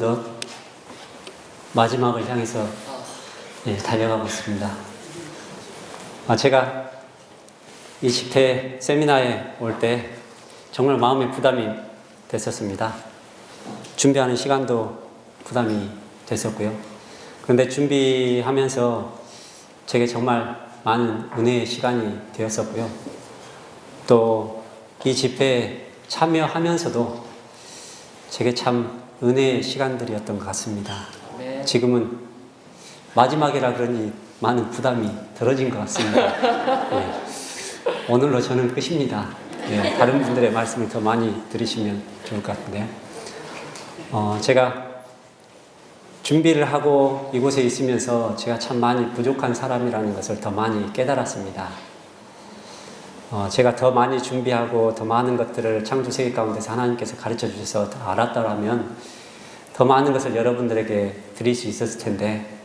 어느덧 마지막을 향해서 달려가고 있습니다. 제가 이 집회 세미나에 올 때 정말 마음에 부담이 됐었습니다. 준비하는 시간도 부담이 됐었고요. 그런데 준비하면서 제게 정말 많은 은혜의 시간이 되었었고요. 또 이 집회에 참여하면서도 제게 참 은혜의 시간들이었던 것 같습니다. 지금은 마지막이라 그러니 많은 부담이 덜어진 것 같습니다. 오늘로 저는 끝입니다. 다른 분들의 말씀을 더 많이 들으시면 좋을 것 같은데요. 제가 준비를 하고 이곳에 있으면서 제가 참 많이 부족한 사람이라는 것을 더 많이 깨달았습니다. 제가 더 많이 준비하고 더 많은 것들을 창조세계 가운데서 하나님께서 가르쳐 주셔서 더 알았더라면 더 많은 것을 여러분들에게 드릴 수 있었을 텐데,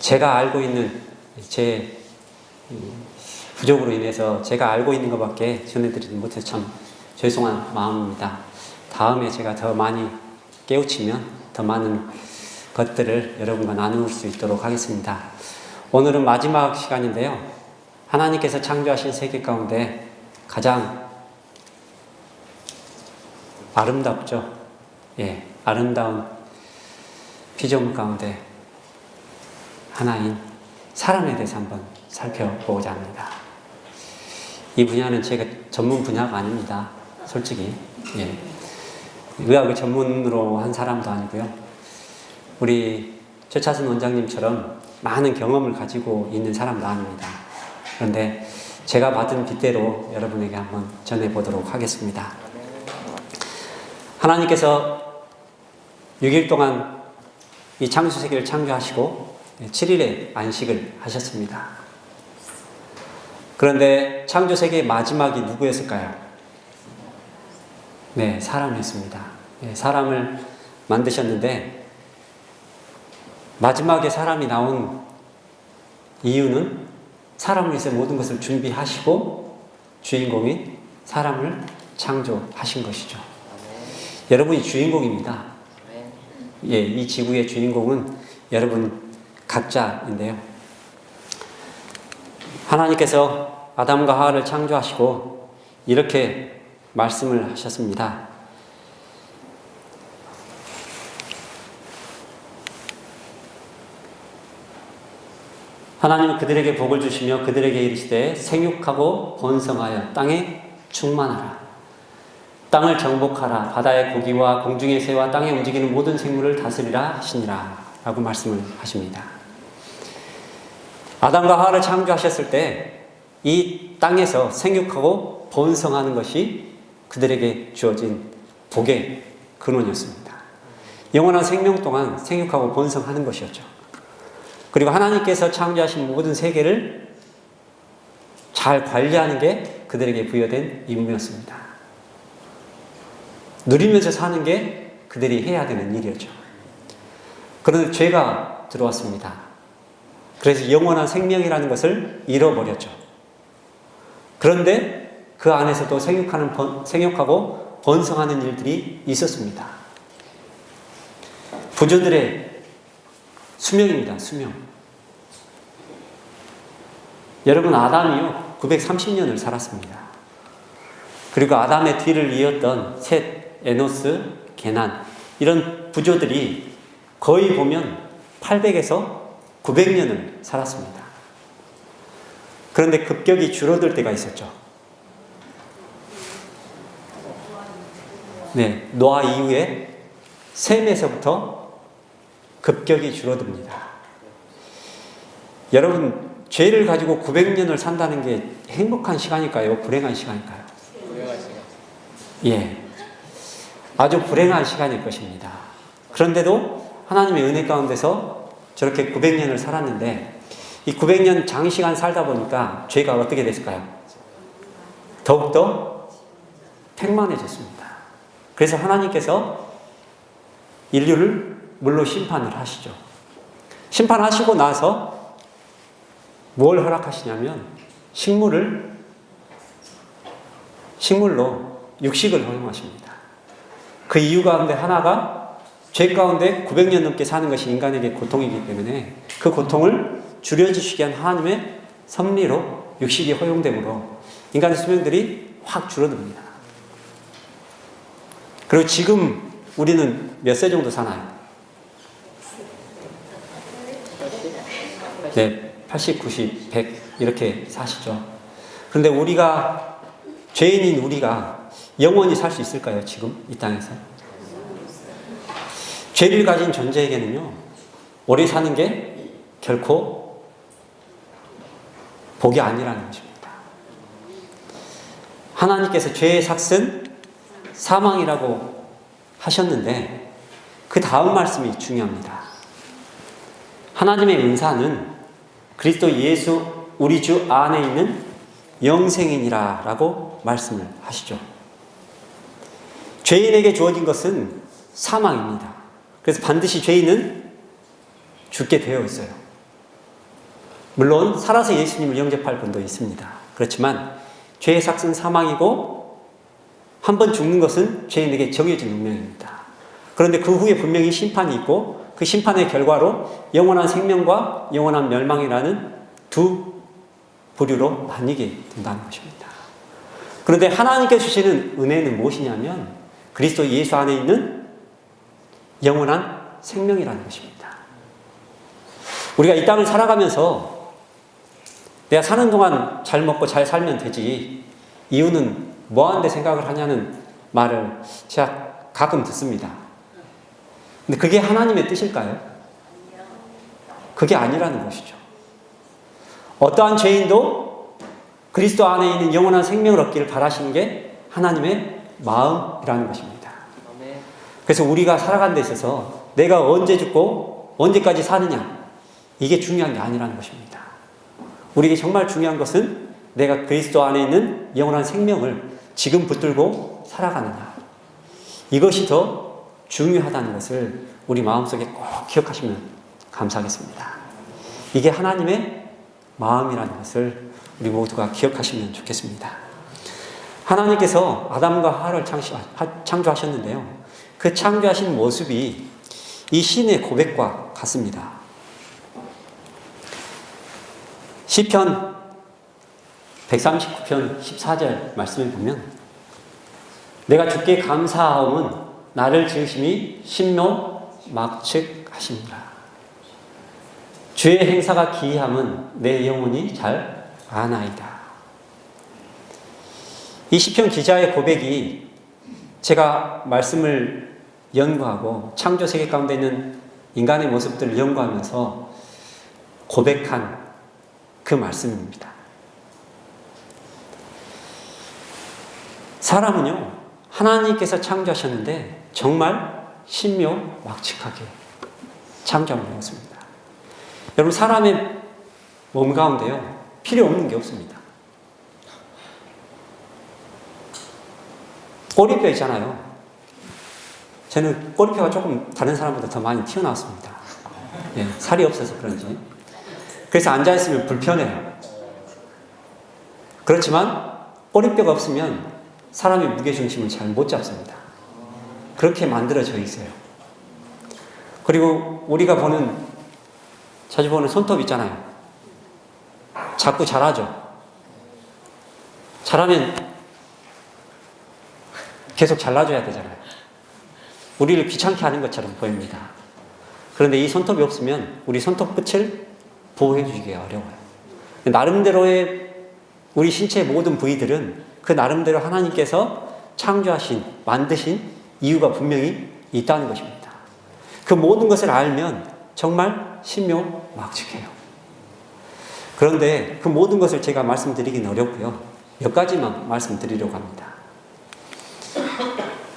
제가 알고 있는 제 부족으로 인해서 제가 알고 있는 것밖에 전해드리지 못해서 참 죄송한 마음입니다. 다음에 제가 더 많이 깨우치면 더 많은 것들을 여러분과 나눌 수 있도록 하겠습니다. 오늘은 마지막 시간인데요. 하나님께서 창조하신 세계 가운데 가장 아름답죠. 아름다운 피조물 가운데 하나인 사람에 대해서 한번 살펴보고자 합니다. 이 분야는 제가 전문 분야가 아닙니다. 솔직히. 의학을 전문으로 한 사람도 아니고요. 우리 최차순 원장님처럼 많은 경험을 가지고 있는 사람도 아닙니다. 그런데 제가 받은 빗대로 여러분에게 한번 전해보도록 하겠습니다. 하나님께서 6일 동안 이 창조세계를 창조하시고 7일에 안식을 하셨습니다. 그런데 창조세계의 마지막이 누구였을까요? 사람이었습니다. 사람을 만드셨는데 마지막에 사람이 나온 이유는 사람을 위해서 모든 것을 준비하시고 주인공인 사람을 창조하신 것이죠. 여러분이 주인공입니다. 이 지구의 주인공은 여러분 각자인데요. 하나님께서 아담과 하와를 창조하시고 이렇게 말씀을 하셨습니다. 하나님은 그들에게 복을 주시며 그들에게 이르시되 생육하고 번성하여 땅에 충만하라. 땅을 정복하라. 바다의 고기와 공중의 새와 땅에 움직이는 모든 생물을 다스리라 하시니라 라고 말씀을 하십니다. 아담과 하와를 창조하셨을 때 이 땅에서 생육하고 번성하는 것이 그들에게 주어진 복의 근원이었습니다. 영원한 생명 동안 생육하고 번성하는 것이었죠. 그리고 하나님께서 창조하신 모든 세계를 잘 관리하는 게 그들에게 부여된 임무였습니다. 누리면서 사는 게 그들이 해야 되는 일이었죠. 그런데 죄가 들어왔습니다. 그래서 영원한 생명이라는 것을 잃어버렸죠. 그런데 그 안에서도 생육하고 번성하는 일들이 있었습니다. 부조들의 수명입니다. 수명. 여러분, 아담이요 930년을 살았습니다. 그리고 아담의 뒤를 이었던 셋, 에노스, 게난 이런 부조들이 거의 보면 800에서 900년을 살았습니다. 그런데 급격히 줄어들 때가 있었죠. 노아 이후에 셈에서부터 급격히 줄어듭니다. 여러분, 죄를 가지고 900년을 산다는 게 행복한 시간일까요? 불행한 시간일까요? 불행한 시간. 아주 불행한 시간일 것입니다. 그런데도 하나님의 은혜 가운데서 저렇게 900년을 살았는데 이 900년 장시간 살다 보니까 죄가 어떻게 됐을까요? 더욱더 팽만해졌습니다. 그래서 하나님께서 인류를 물로 심판을 하시죠. 심판하시고 나서 뭘 허락하시냐면 식물로 육식을 허용하십니다. 그 이유 가운데 하나가 죄 가운데 900년 넘게 사는 것이 인간에게 고통이기 때문에 그 고통을 줄여주시기 위한 하나님의 섭리로 육식이 허용됨으로 인간의 수명들이 확 줄어듭니다. 그리고 지금 우리는 몇 세 정도 사나요? 네, 80, 90, 100 이렇게 사시죠. 그런데 우리가 죄인인 우리가 영원히 살 수 있을까요? 지금 이 땅에서? 죄를 가진 존재에게는요, 오래 사는 게 결코 복이 아니라는 것입니다. 하나님께서 죄의 삭은 사망이라고 하셨는데 그 다음 말씀이 중요합니다. 하나님의 은사는 그리스도 예수 우리 주 안에 있는 영생이니라 라고 말씀을 하시죠. 죄인에게 주어진 것은 사망입니다. 그래서 반드시 죄인은 죽게 되어 있어요. 물론 살아서 예수님을 영접할 분도 있습니다. 그렇지만 죄의 삭은 사망이고 한 번 죽는 것은 죄인에게 정해진 운명입니다. 그런데 그 후에 분명히 심판이 있고 그 심판의 결과로 영원한 생명과 영원한 멸망이라는 두 부류로 나뉘게 된다는 것입니다. 그런데 하나님께 주시는 은혜는 무엇이냐면 그리스도 예수 안에 있는 영원한 생명이라는 것입니다. 우리가 이 땅을 살아가면서 내가 사는 동안 잘 먹고 잘 살면 되지 이유는 뭐하는데 생각을 하냐는 말을 제가 가끔 듣습니다. 근데 그게 하나님의 뜻일까요? 그게 아니라는 것이죠. 어떠한 죄인도 그리스도 안에 있는 영원한 생명을 얻기를 바라시는 게 하나님의 마음이라는 것입니다. 그래서 우리가 살아가는 데 있어서 내가 언제 죽고 언제까지 사느냐 이게 중요한 게 아니라는 것입니다. 우리에게 정말 중요한 것은 내가 그리스도 안에 있는 영원한 생명을 지금 붙들고 살아가느냐 이것이 더 중요하다는 것을 우리 마음속에 꼭 기억하시면 감사하겠습니다. 이게 하나님의 마음이라는 것을 우리 모두가 기억하시면 좋겠습니다. 하나님께서 아담과 하와를 창조하셨는데요. 그 창조하신 모습이 이 시인의 고백과 같습니다. 시편 139편 14절 말씀을 보면 내가 주께 감사하옴은 나를 지으심이 신묘막측하시니라. 주의 행사가 기이함은 내 영혼이 잘 아나이다. 이 시편 기자의 고백이 제가 말씀을 연구하고 창조 세계 가운데 있는 인간의 모습들을 연구하면서 고백한 그 말씀입니다. 사람은요, 하나님께서 창조하셨는데 정말 신묘막측하게 창조하셨습니다. 여러분, 사람의 몸 가운데요, 필요 없는 게 없습니다. 꼬리뼈 있잖아요. 저는 꼬리뼈가 조금 다른 사람보다 더 많이 튀어나왔습니다. 예, 살이 없어서 그런지. 그래서 앉아있으면 불편해요. 그렇지만 꼬리뼈가 없으면 사람의 무게중심을 잘 못 잡습니다. 그렇게 만들어져 있어요. 그리고 우리가 자주 보는 손톱 있잖아요. 자꾸 자라죠. 자라면 계속 잘라줘야 되잖아요. 우리를 귀찮게 하는 것처럼 보입니다. 그런데 이 손톱이 없으면 우리 손톱 끝을 보호해 주기가 어려워요. 나름대로의 우리 신체의 모든 부위들은 그 나름대로 하나님께서 창조하신, 만드신 이유가 분명히 있다는 것입니다. 그 모든 것을 알면 정말 신묘막측해요. 그런데 그 모든 것을 제가 말씀드리기는 어렵고요. 몇 가지만 말씀드리려고 합니다.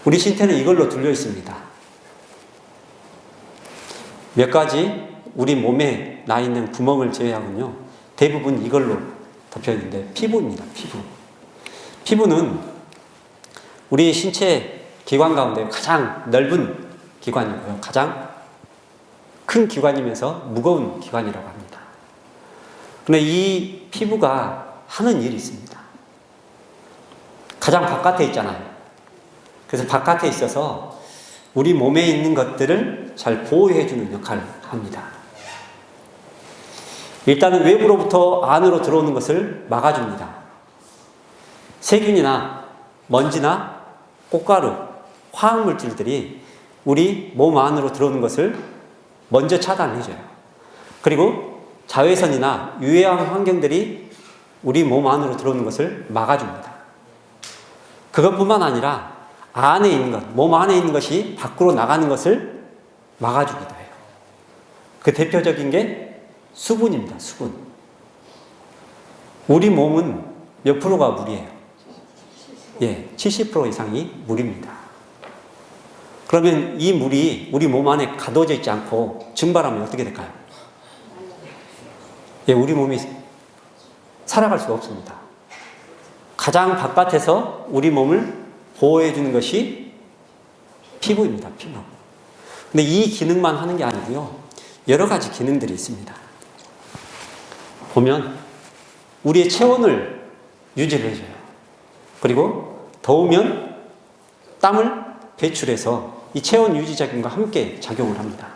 우리 신체는 이걸로 둘려 있습니다. 몇 가지 우리 몸에 나 있는 구멍을 제외하고는요, 대부분 이걸로 덮여 있는데 피부입니다. 피부는 우리 신체 기관 가운데 가장 넓은 기관이고요. 가장 큰 기관이면서 무거운 기관이라고 합니다. 그런데 이 피부가 하는 일이 있습니다. 가장 바깥에 있잖아요. 그래서 바깥에 있어서 우리 몸에 있는 것들을 잘 보호해주는 역할을 합니다. 일단은 외부로부터 안으로 들어오는 것을 막아줍니다. 세균이나 먼지나 꽃가루, 화학물질들이 우리 몸 안으로 들어오는 것을 먼저 차단해줘요. 그리고 자외선이나 유해한 환경들이 우리 몸 안으로 들어오는 것을 막아줍니다. 그것뿐만 아니라 안에 있는 것, 몸 안에 있는 것이 밖으로 나가는 것을 막아주기도 해요. 그 대표적인 게 수분입니다. 수분. 우리 몸은 몇 프로가 물이에요? 예, 70% 이상이 물입니다. 그러면 이 물이 우리 몸 안에 가둬져 있지 않고 증발하면 어떻게 될까요? 예, 우리 몸이 살아갈 수가 없습니다. 가장 바깥에서 우리 몸을 보호해 주는 것이 피부입니다. 피부. 근데 이 기능만 하는 게 아니고요. 여러 가지 기능들이 있습니다. 보면 우리의 체온을 유지를 해줘요. 그리고 더우면 땀을 배출해서 이 체온 유지 작용과 함께 작용을 합니다.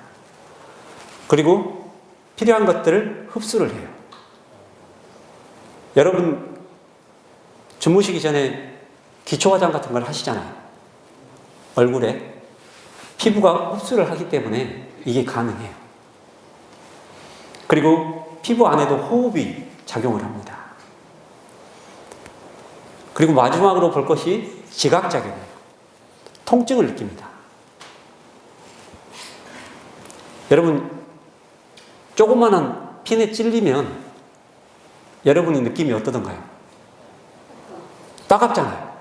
그리고 필요한 것들을 흡수를 해요. 여러분 주무시기 전에 기초 화장 같은 걸 하시잖아요. 얼굴에 피부가 흡수를 하기 때문에 이게 가능해요. 그리고 피부 안에도 호흡이 작용을 합니다. 그리고 마지막으로 볼 것이 지각작용이에요. 통증을 느낍니다. 여러분 조그마한 핀에 찔리면 여러분의 느낌이 어떠던가요? 따갑잖아요.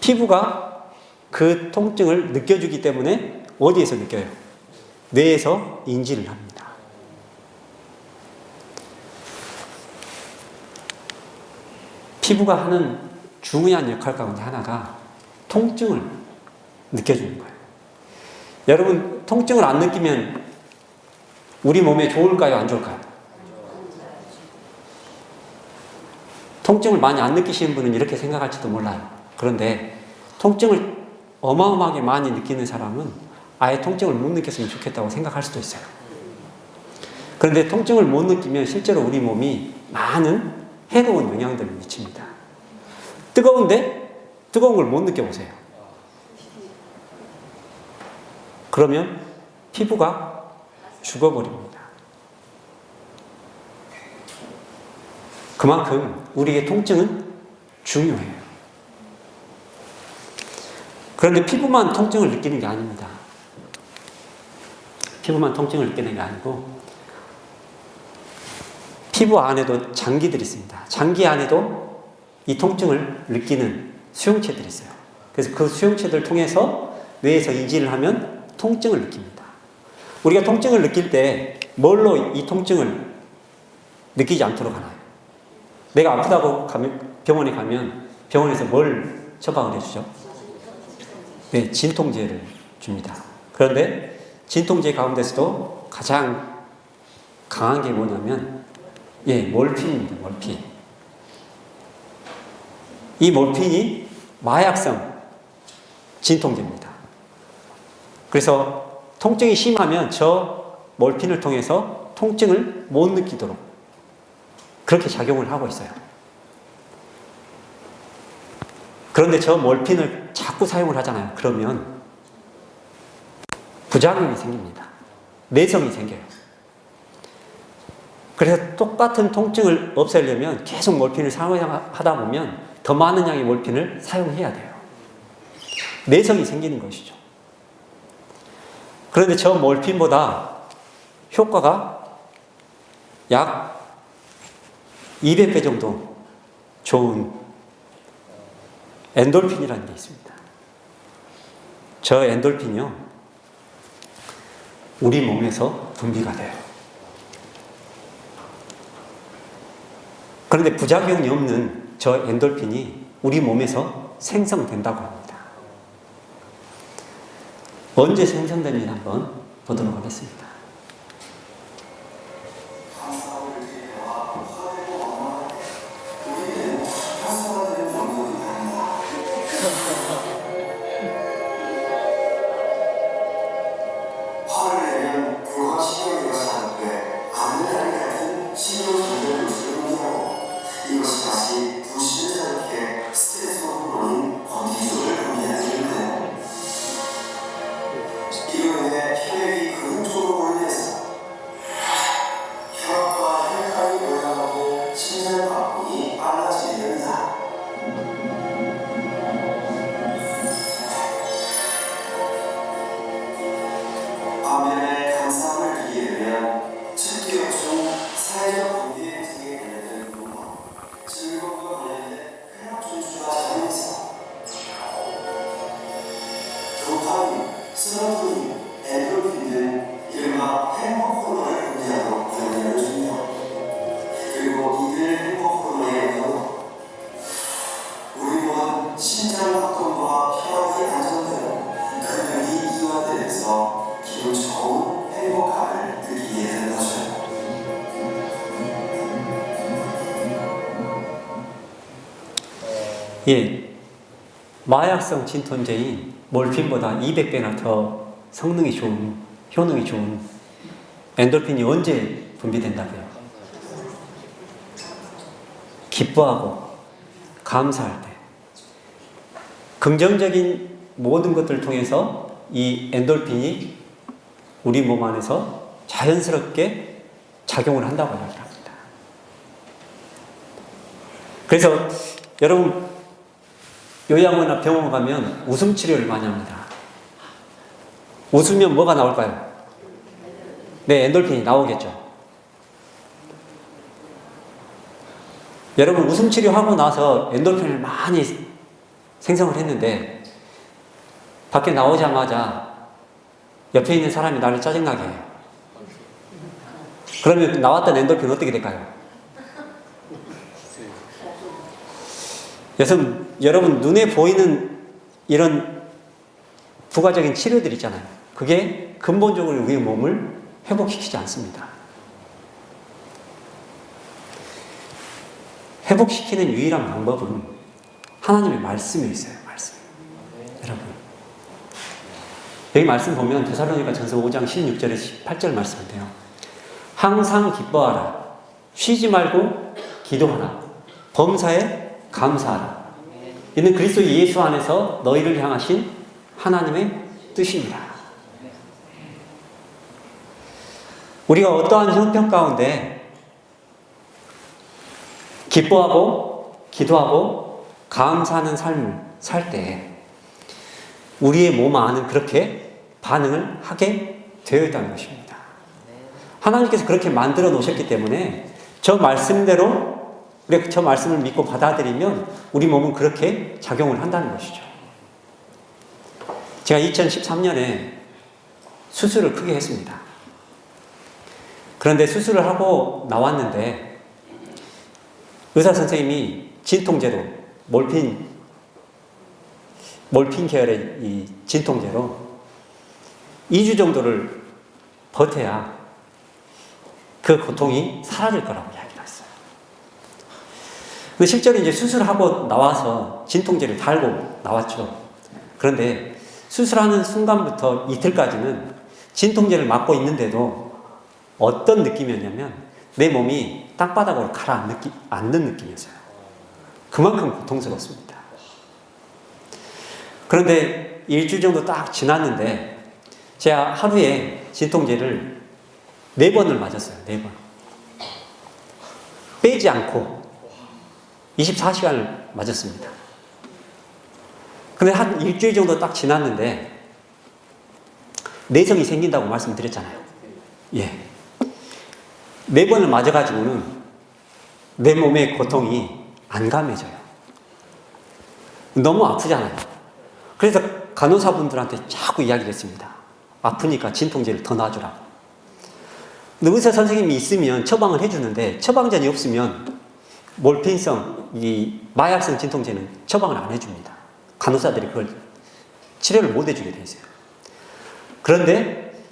피부가 그 통증을 느껴주기 때문에 어디에서 느껴요? 뇌에서 인지를 합니다. 피부가 하는 중요한 역할 가운데 하나가 통증을 느껴주는 거예요. 여러분 통증을 안 느끼면 우리 몸에 좋을까요? 안 좋을까요? 통증을 많이 안 느끼시는 분은 이렇게 생각할지도 몰라요. 그런데 통증을 어마어마하게 많이 느끼는 사람은 아예 통증을 못 느꼈으면 좋겠다고 생각할 수도 있어요. 그런데 통증을 못 느끼면 실제로 우리 몸이 많은 해로운 영향들을 미칩니다. 뜨거운데 뜨거운 걸 못 느껴보세요. 그러면 피부가 죽어버립니다. 그만큼 우리의 통증은 중요해요. 그런데 피부만 통증을 느끼는 게 아닙니다. 피부만 통증을 느끼는 게 아니고 피부 안에도 장기들이 있습니다. 장기 안에도 이 통증을 느끼는 수용체들이 있어요. 그래서 그 수용체들을 통해서 뇌에서 인지를 하면 통증을 느낍니다. 우리가 통증을 느낄 때 뭘로 이 통증을 느끼지 않도록 하나요? 내가 아프다고 병원에 가면 병원에서 뭘 처방을 해주죠? 네, 진통제를 줍니다. 그런데 진통제 가운데서도 가장 강한 게 뭐냐면 몰핀입니다. 몰핀. 이 몰핀이 마약성 진통제입니다. 그래서 통증이 심하면 저 몰핀을 통해서 통증을 못 느끼도록 그렇게 작용을 하고 있어요. 그런데 저 몰핀을 자꾸 사용을 하잖아요. 그러면 부작용이 생깁니다. 내성이 생겨요. 그래서 똑같은 통증을 없애려면 계속 몰핀을 사용하다 보면 더 많은 양의 몰핀을 사용해야 돼요. 내성이 생기는 것이죠. 그런데 저 몰핀보다 효과가 약 200배 정도 좋은 엔돌핀이라는 게 있습니다. 저 엔돌핀이요, 우리 몸에서 분비가 돼요. 그런데 부작용이 없는 저 엔돌핀이 우리 몸에서 생성된다고 합니다. 언제 생성되는지 한번 보도록 하겠습니다. 화를 내면 교감신경계가 자극돼 안면다리 같은 신경전달 요소를 분비하고 이것이 다시 부신을 자극해 스트레스 호르몬인 권티졸을 분비하게 되는데요. 이로 인해 혈액이 근육적으로 보이면서 혈압과 혈관이 올라가고 심장박동이 빨라지게 됩니다. 반면에 감사함을 느끼게 되면 척기역 중 사회적 관계 등에 관련된 부분, 즐거움과 관련된 쾌락 존수가 작용해서 도파민, 세로토닌, 엔도르핀 등 이른바 행복 호르몬을 분비하도록 영향을 줍니다. 그리고 이들 행복 호르몬의 영향으로 우리 몸은 심장 박동과 혈압이 안정되고 근육이 이완되면서 기분 좋은 행복감을 느끼게 되는 거죠. 예, 마약성 진통제인 몰핀보다 200배나 더 성능이 좋은, 효능이 좋은 엔돌핀이 언제 분비된다고요? 기뻐하고 감사할 때. 긍정적인 모든 것들을 통해서 이 엔돌핀이 우리 몸 안에서 자연스럽게 작용을 한다고 이야기합니다. 그래서 여러분 요양원이나 병원 가면 웃음 치료를 많이 합니다. 웃으면 뭐가 나올까요? 네, 엔돌핀이 나오겠죠. 여러분 웃음 치료하고 나서 엔돌핀을 많이 생성을 했는데 밖에 나오자마자 옆에 있는 사람이 나를 짜증나게 해요. 그러면 나왔던 엔돌핀 어떻게 될까요? 여러분 눈에 보이는 이런 부가적인 치료들 있잖아요. 그게 근본적으로 우리의 몸을 회복시키지 않습니다. 회복시키는 유일한 방법은 하나님의 말씀에 있어요. 말씀. 여러분 여기 말씀 보면 데살로니가전서 5장 16절에 18절 말씀인데요. 항상 기뻐하라. 쉬지 말고 기도하라. 범사에 감사하라. 이는 그리스도 예수 안에서 너희를 향하신 하나님의 뜻입니다. 우리가 어떠한 형편 가운데 기뻐하고 기도하고 감사하는 삶을 살 때 우리의 몸 안은 그렇게 반응을 하게 되어 있다는 것입니다. 하나님께서 그렇게 만들어 놓으셨기 때문에 저 말씀대로 우리가 저 말씀을 믿고 받아들이면 우리 몸은 그렇게 작용을 한다는 것이죠. 제가 2013년에 수술을 크게 했습니다. 그런데 수술을 하고 나왔는데 의사 선생님이 진통제로 몰핀 계열의 이 진통제로 2주 정도를 버텨야 그 고통이 사라질 거라고 이야기를 했어요. 근데 실제로 이제 수술하고 나와서 진통제를 달고 나왔죠. 그런데 수술하는 순간부터 이틀까지는 진통제를 맞고 있는데도 어떤 느낌이었냐면 내 몸이 땅바닥으로 가라앉는 느낌이었어요. 그만큼 고통스럽습니다. 그런데 일주일 정도 딱 지났는데 제가 하루에 진통제를 4번을 맞았어요. 4번. 빼지 않고 24시간을 맞았습니다. 근데 한 일주일 정도 딱 지났는데 내성이 생긴다고 말씀드렸잖아요. 예. 4번을 맞아가지고는 내 몸의 고통이 안 감해져요. 너무 아프잖아요. 그래서 간호사분들한테 자꾸 이야기를 했습니다. 아프니까 진통제를 더 놔주라고. 근데 의사 선생님이 있으면 처방을 해주는데 처방전이 없으면 몰핀성, 이 마약성 진통제는 처방을 안 해줍니다. 간호사들이 그걸 치료를 못 해주게 돼 있어요. 그런데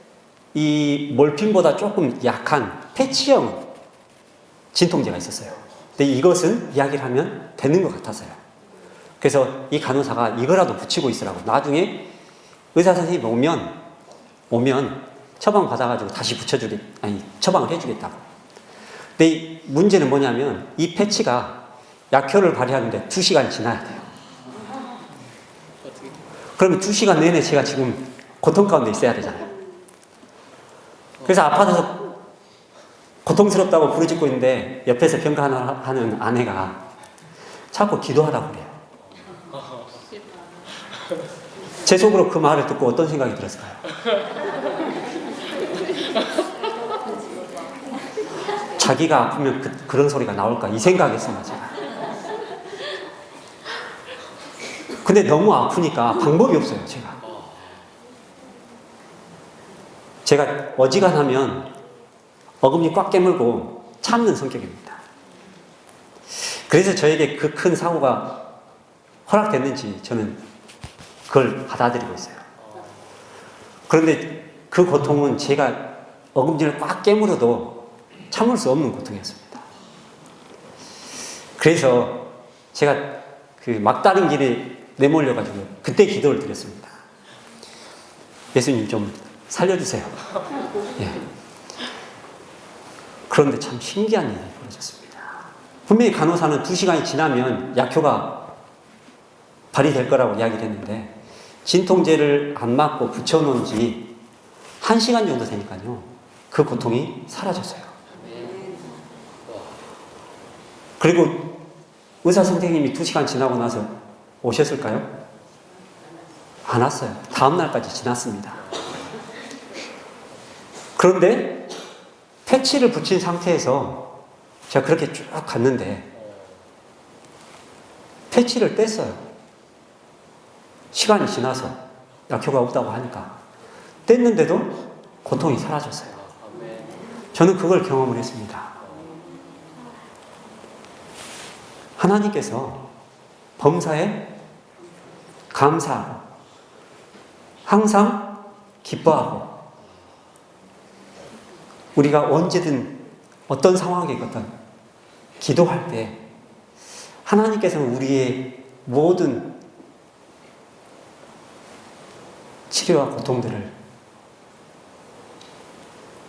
이 몰핀보다 조금 약한 패치형 진통제가 있었어요. 근데 이것은 이야기를 하면 되는 것 같아서요. 그래서 이 간호사가 이거라도 붙이고 있으라고. 나중에 의사 선생님이 오면 처방 받아가지고 다시 처방을 해주겠다고. 근데 이 문제는 뭐냐면 이 패치가 약효를 발휘하는데 2시간 지나야 돼요. 어떻게? 그러면 2시간 내내 제가 지금 고통 가운데 있어야 되잖아요. 그래서 아파서 고통스럽다고 부르짖고 있는데 옆에서 평가하는 아내가 자꾸 기도하라고 그래요. 제 속으로 그 말을 듣고 어떤 생각이 들었을까요? 자기가 아프면 그런 소리가 나올까 이 생각했습니다, 제가. 근데 너무 아프니까 방법이 없어요, 제가 어지간하면 어금니 꽉 깨물고 참는 성격입니다. 그래서 저에게 그 큰 사고가 허락됐는지 저는 그걸 받아들이고 있어요. 그런데 그 고통은 제가 어금니를 꽉 깨물어도 참을 수 없는 고통이었습니다. 그래서 제가 그 막다른 길에 내몰려가지고 그때 기도를 드렸습니다. 예수님 좀 살려주세요. 예. 그런데 참 신기한 일이 벌어졌습니다. 분명히 간호사는 2시간이 지나면 약효가 발휘될 거라고 이야기를 했는데 진통제를 안 맞고 붙여놓은 지 1시간 정도 되니까요. 그 고통이 사라졌어요. 그리고 의사 선생님이 2시간 지나고 나서 오셨을까요? 안 왔어요. 다음 날까지 지났습니다. 그런데 패치를 붙인 상태에서 제가 그렇게 쭉 갔는데 패치를 뗐어요. 시간이 지나서 약효가 없다고 하니까 뗐는데도 고통이 사라졌어요. 저는 그걸 경험을 했습니다. 하나님께서 범사에 감사하고 항상 기뻐하고 우리가 언제든 어떤 상황이거든 기도할 때 하나님께서는 우리의 모든 치료와 고통들을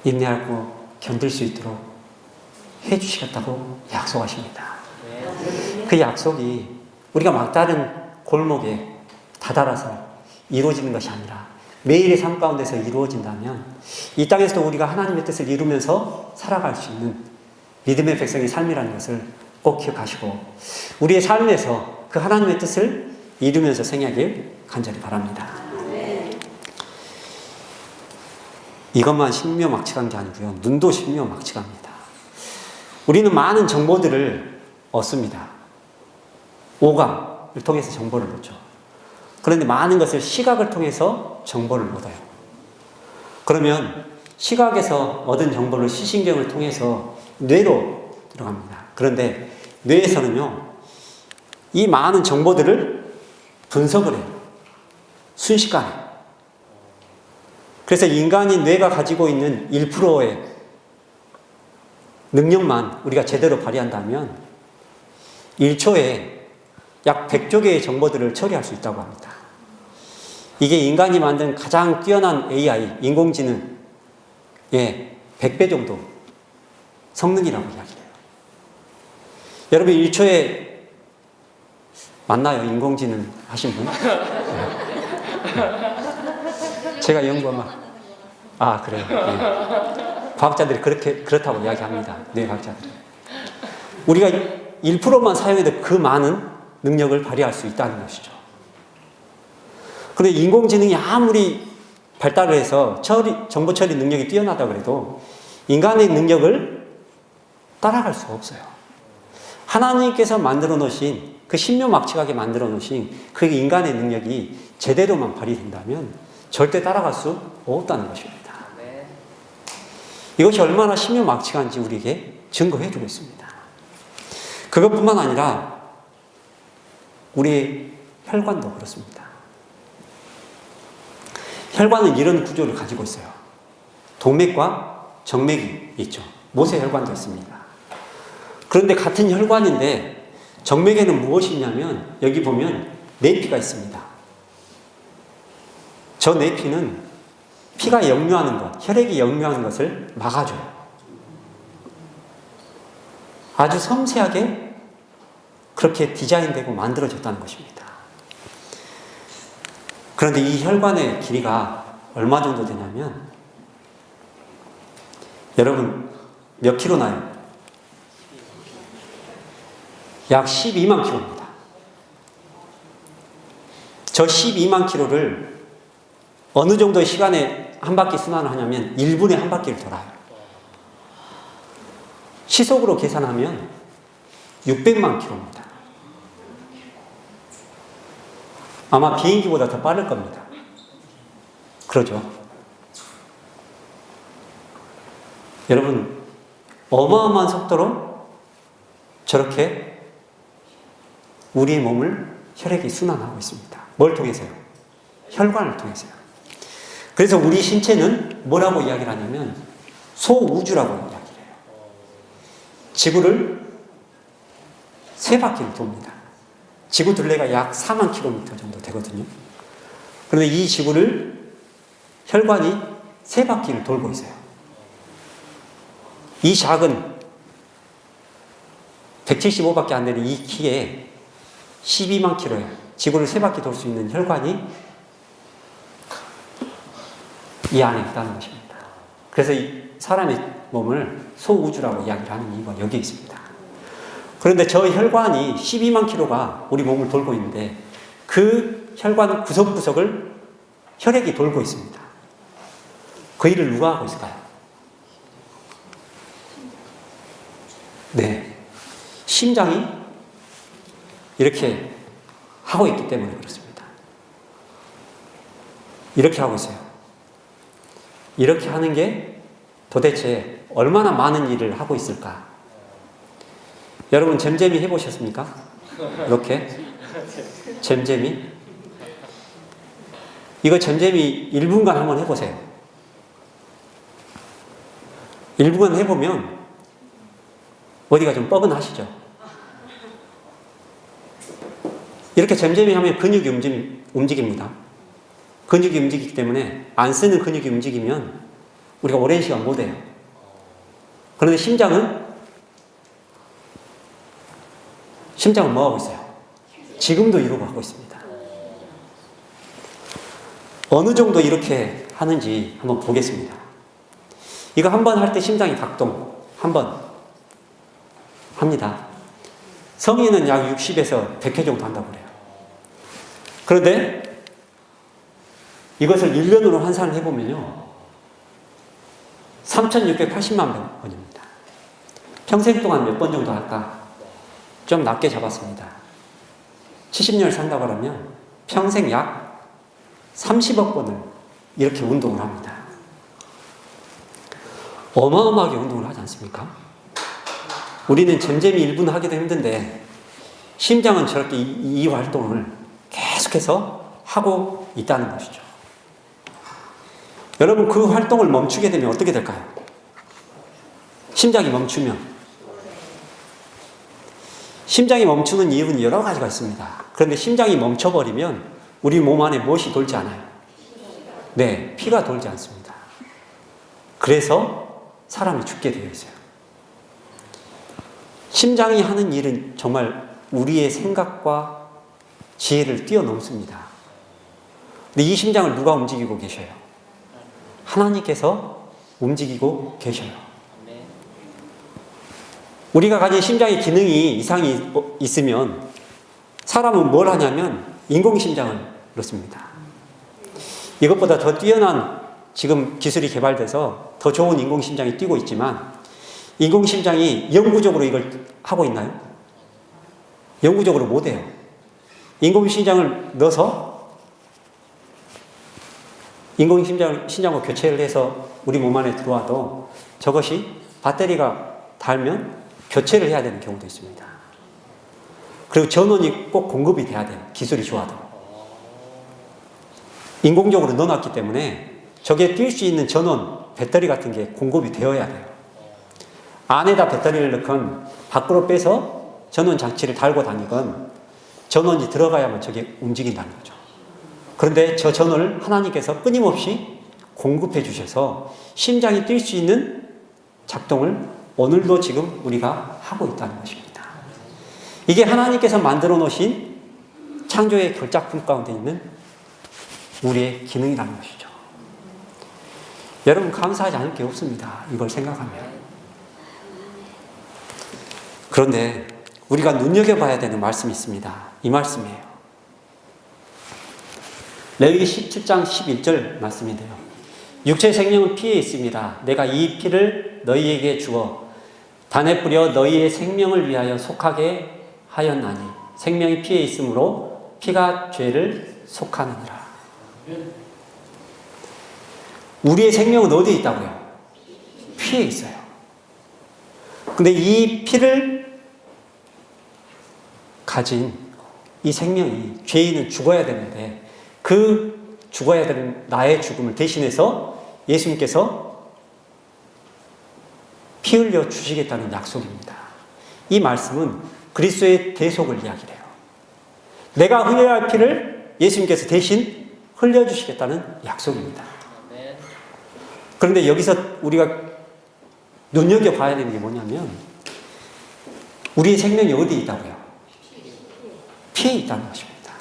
인내하고 견딜 수 있도록 해주시겠다고 약속하십니다. 그 약속이 우리가 막다른 골목에 다다라서 이루어지는 것이 아니라 매일의 삶 가운데서 이루어진다면 이 땅에서도 우리가 하나님의 뜻을 이루면서 살아갈 수 있는 믿음의 백성의 삶이라는 것을 꼭 기억하시고 우리의 삶에서 그 하나님의 뜻을 이루면서 생애하길 간절히 바랍니다. 이것만 신묘막측한 게 아니고요. 눈도 신묘막측합니다. 우리는 많은 정보들을 얻습니다. 오감을 통해서 정보를 얻죠. 그런데 많은 것을 시각을 통해서 정보를 얻어요. 그러면 시각에서 얻은 정보를 시신경을 통해서 뇌로 들어갑니다. 그런데 뇌에서는요, 이 많은 정보들을 분석을 해요. 순식간에. 그래서 인간인 뇌가 가지고 있는 1%의 능력만 우리가 제대로 발휘한다면 1초에 약 100조 개의 정보들을 처리할 수 있다고 합니다. 이게 인간이 만든 가장 뛰어난 AI, 인공지능의 100배 정도 성능이라고 이야기해요. 여러분 1초에 맞나요? 인공지능 하신 분? 제가 연구하면 그래요. 네. 과학자들이 그렇다고 이야기합니다. 네, 과학자들이. 우리가 1%만 사용해도 그 많은 능력을 발휘할 수 있다는 것이죠. 그런데 인공지능이 아무리 발달을 해서 정보 처리 능력이 뛰어나다 그래도 인간의 능력을 따라갈 수가 없어요. 하나님께서 만들어 놓으신 그 신묘막측하게 만들어 놓으신 그 인간의 능력이 제대로만 발휘된다면 절대 따라갈 수 없다는 것입니다. 이것이 얼마나 신묘막측한지 우리에게 증거해 주고 있습니다. 그것뿐만 아니라 우리의 혈관도 그렇습니다. 혈관은 이런 구조를 가지고 있어요. 동맥과 정맥이 있죠. 모세혈관도 있습니다. 그런데 같은 혈관인데 정맥에는 무엇이 있냐면 여기 보면 내피가 있습니다. 저 내피는 피가 역류하는 것, 혈액이 역류하는 것을 막아줘요. 아주 섬세하게 그렇게 디자인되고 만들어졌다는 것입니다. 그런데 이 혈관의 길이가 얼마 정도 되냐면, 여러분 몇 킬로 나요? 약 12만 킬로입니다. 저 12만 킬로를 어느 정도의 시간에 한 바퀴 순환을 하냐면 1분에 한 바퀴를 돌아요. 시속으로 계산하면 600만 킬로입니다. 아마 비행기보다 더 빠를 겁니다. 그러죠. 여러분, 어마어마한 속도로 저렇게 우리의 몸을 혈액이 순환하고 있습니다. 뭘 통해서요? 혈관을 통해서요. 그래서 우리 신체는 뭐라고 이야기를 하냐면 소우주라고 이야기를 해요. 지구를 3바퀴를 돕니다. 지구 둘레가 약 4만 킬로미터 정도 되거든요. 그런데 이 지구를 혈관이 3바퀴를 돌고 있어요. 이 작은 175밖에 안 되는 이 키에 12만 킬로에 지구를 3바퀴 돌 수 있는 혈관이 이 안에 있다는 것입니다. 그래서 이 사람의 몸을 소우주라고 이야기를 하는 이유가 여기에 있습니다. 그런데 저 혈관이 12만 킬로가 우리 몸을 돌고 있는데 그 혈관 구석구석을 혈액이 돌고 있습니다. 그 일을 누가 하고 있을까요? 네, 심장이 이렇게 하고 있기 때문에 그렇습니다. 이렇게 하고 있어요. 이렇게 하는 게 도대체 얼마나 많은 일을 하고 있을까? 여러분 잼잼이 해보셨습니까? 이렇게 잼잼이? 이거 잼잼이 1분간 한번 해보세요. 1분간 해보면 어디가 좀 뻐근하시죠? 이렇게 잼잼이 하면 근육이 움직입니다. 근육이 움직이기 때문에 안 쓰는 근육이 움직이면 우리가 오랜 시간 못 해요. 그런데 심장은 뭐 하고 있어요? 지금도 이러고 하고 있습니다. 어느 정도 이렇게 하는지 한번 보겠습니다. 이거 한 번 할 때 심장이 각동 한 번 합니다. 성인은 약 60에서 100회 정도 한다고 그래요. 그런데 이것을 1년으로 환산을 해보면요 3680만 번입니다. 평생 동안 몇 번 정도 할까? 좀 낮게 잡았습니다. 70년을 산다고 하면 평생 약 30억 번을 이렇게 운동을 합니다. 어마어마하게 운동을 하지 않습니까? 우리는 잼잼이 1분 하기도 힘든데 심장은 저렇게 이 활동을 계속해서 하고 있다는 것이죠. 여러분 그 활동을 멈추게 되면 어떻게 될까요? 심장이 멈추면 심장이 멈추는 이유는 여러 가지가 있습니다. 그런데 심장이 멈춰버리면 우리 몸 안에 무엇이 돌지 않아요? 네, 피가 돌지 않습니다. 그래서 사람이 죽게 되어 있어요. 심장이 하는 일은 정말 우리의 생각과 지혜를 뛰어넘습니다. 근데 이 심장을 누가 움직이고 계셔요? 하나님께서 움직이고 계셔요. 우리가 가진 심장의 기능이 이상이 있으면 사람은 뭘 하냐면 인공심장을 넣습니다. 이것보다 더 뛰어난 지금 기술이 개발돼서 더 좋은 인공심장이 뛰고 있지만 인공심장이 영구적으로 이걸 하고 있나요? 영구적으로 못해요. 인공심장을 넣어서 인공심장으로 교체를 해서 우리 몸 안에 들어와도 저것이 배터리가 닳으면 교체를 해야 되는 경우도 있습니다. 그리고 전원이 꼭 공급이 돼야 돼요. 기술이 좋아도. 인공적으로 넣어놨기 때문에 저게 뛸 수 있는 전원, 배터리 같은 게 공급이 되어야 돼요. 안에다 배터리를 넣건 밖으로 빼서 전원 장치를 달고 다니건 전원이 들어가야만 저게 움직인다는 거죠. 그런데 저 전원을 하나님께서 끊임없이 공급해 주셔서 심장이 뛸 수 있는 작동을 오늘도 지금 우리가 하고 있다는 것입니다. 이게 하나님께서 만들어 놓으신 창조의 결작품 가운데 있는 우리의 기능이라는 것이죠. 여러분, 감사하지 않을 게 없습니다. 이걸 생각하면. 그런데 우리가 눈여겨봐야 되는 말씀이 있습니다. 이 말씀이에요. 레위기 17장 11절 말씀인데요. 육체의 생명은 피에 있습니다. 내가 이 피를 너희에게 주어 단에 뿌려 너희의 생명을 위하여 속하게 하였나니 생명이 피에 있으므로 피가 죄를 속하느니라. 우리의 생명은 어디에 있다고요? 피에 있어요. 근데 이 피를 가진 이 생명이, 죄인은 죽어야 되는데 그 죽어야 되는 나의 죽음을 대신해서 예수님께서 피 흘려 주시겠다는 약속입니다. 이 말씀은 그리스도의 대속을 이야기해요. 내가 흘려야 할 피를 예수님께서 대신 흘려주시겠다는 약속입니다. 그런데 여기서 우리가 눈여겨봐야 되는 게 뭐냐면 우리의 생명이 어디에 있다고요? 피에 있다는 것입니다.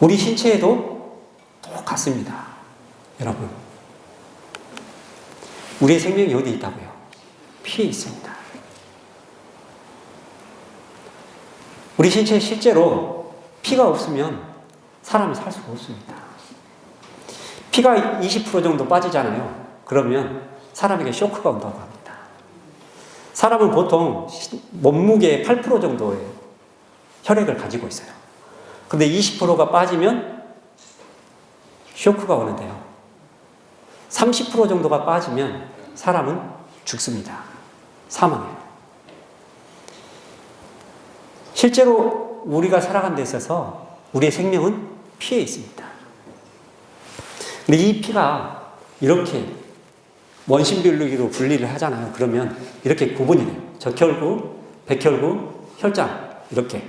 우리 신체에도 똑같습니다. 여러분, 우리의 생명이 어디에 있다고요? 피에 있습니다. 우리 신체에 실제로 피가 없으면 사람이 살 수가 없습니다. 피가 20% 정도 빠지잖아요. 그러면 사람에게 쇼크가 온다고 합니다. 사람은 보통 몸무게의 8% 정도의 혈액을 가지고 있어요. 근데 20%가 빠지면 쇼크가 오는데요. 30% 정도가 빠지면 사람은 죽습니다. 사망해요. 실제로 우리가 살아가는 데 있어서 우리의 생명은 피에 있습니다. 근데 이 피가 이렇게 원심비율로 분리를 하잖아요. 그러면 이렇게 구분이 돼요. 적혈구, 백혈구, 혈장 이렇게.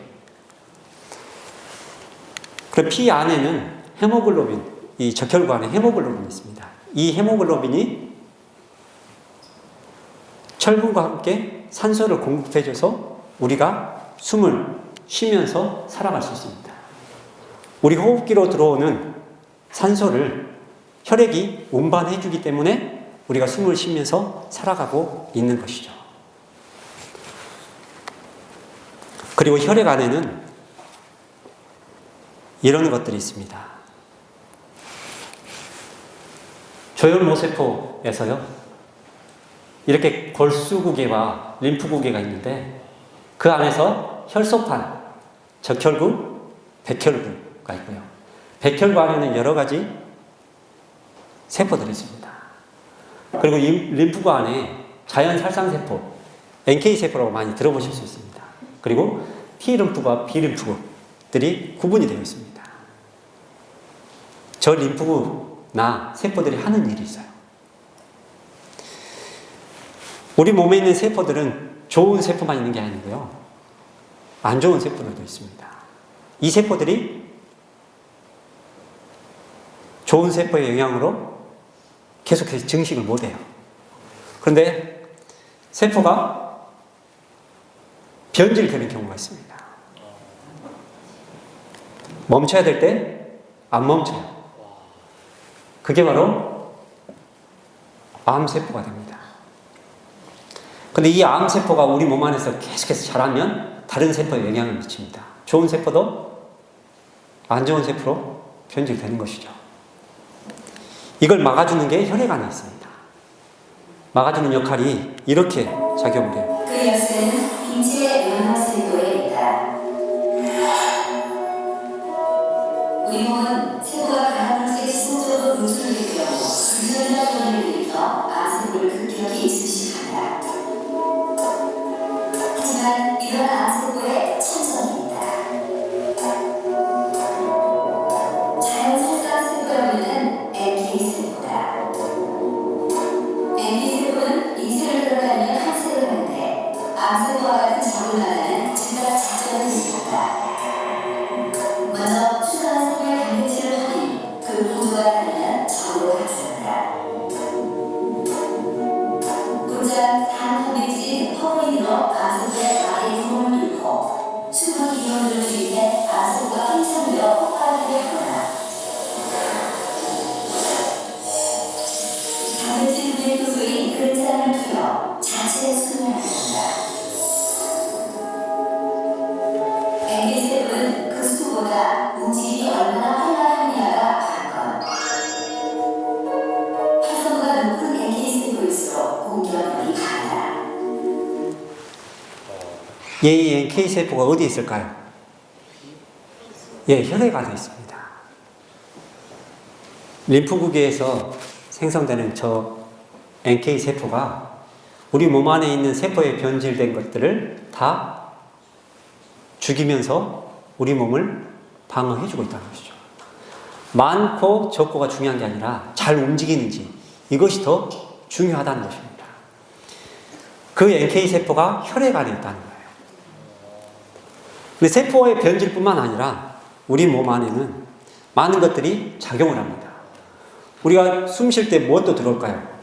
그리고 피 안에는 헤모글로빈, 이 적혈구 안에 헤모글로빈이 있습니다. 이 헤모글로빈이 철분과 함께 산소를 공급해줘서 우리가 숨을 쉬면서 살아갈 수 있습니다. 우리 호흡기로 들어오는 산소를 혈액이 운반해주기 때문에 우리가 숨을 쉬면서 살아가고 있는 것이죠. 그리고 혈액 안에는 이런 것들이 있습니다. 조혈모세포에서요, 이렇게 골수구개와 림프구개가 있는데 그 안에서 혈소판, 적혈구, 백혈구가 있고요. 백혈구 안에는 여러 가지 세포들이 있습니다. 그리고 이 림프구 안에 자연살상세포, NK세포라고 많이 들어보실 수 있습니다. 그리고 T림프구와 B림프구들이 구분이 되어 있습니다. 저 림프구나 세포들이 하는 일이 있어요. 우리 몸에 있는 세포들은 좋은 세포만 있는 게 아니고요. 안 좋은 세포들도 있습니다. 이 세포들이 좋은 세포의 영향으로 계속해서 증식을 못해요. 그런데 세포가 변질되는 경우가 있습니다. 멈춰야 될 때 안 멈춰요. 그게 바로 암세포가 됩니다. 근데 이 암세포가 우리 몸 안에서 계속해서 자라면 다른 세포에 영향을 미칩니다. 좋은 세포도 안 좋은 세포로 변질되는 것이죠. 이걸 막아주는 게 혈액 안에 있습니다. 막아주는 역할이 이렇게 작용을 해요. 그 열쇠는 인체의 면역세포에 있다. 우리 몸은 세포가 가라앉게 지속적으로 노출을 일으키고 유전자 변이를 일으켜 암세포를 급격히 증식한다. 하지만 이런 암세포의 천적이 있다. 자연살상세포라고 하는 NK세포다. NK세포는 인쇄를 들어가면 항색을 하는데 암세포와 같은 적을 나가는 즉각 작전을 일으켰다. 먼저 추가한 세포의 단백질을 펴 자체의 숨을 합니다. NK7은 그 수보다 움직임이 얼마나 활발하느냐가 관건. 활성도가 높은 NK7일수록 공격력이 강하다. 이 NK세포가 어디에 있을까요? 예, 혈액 안에 있습니다. 림프구개에서 생성되는 저 NK세포가 우리 몸 안에 있는 세포에 변질된 것들을 다 죽이면서 우리 몸을 방어해주고 있다는 것이죠. 많고 적고가 중요한 게 아니라 잘 움직이는지 이것이 더 중요하다는 것입니다. 그 NK세포가 혈액 안에 있다는 거예요. 근데 세포의 변질뿐만 아니라 우리 몸 안에는 많은 것들이 작용을 합니다. 우리가 숨 쉴 때 무엇도 들어올까요?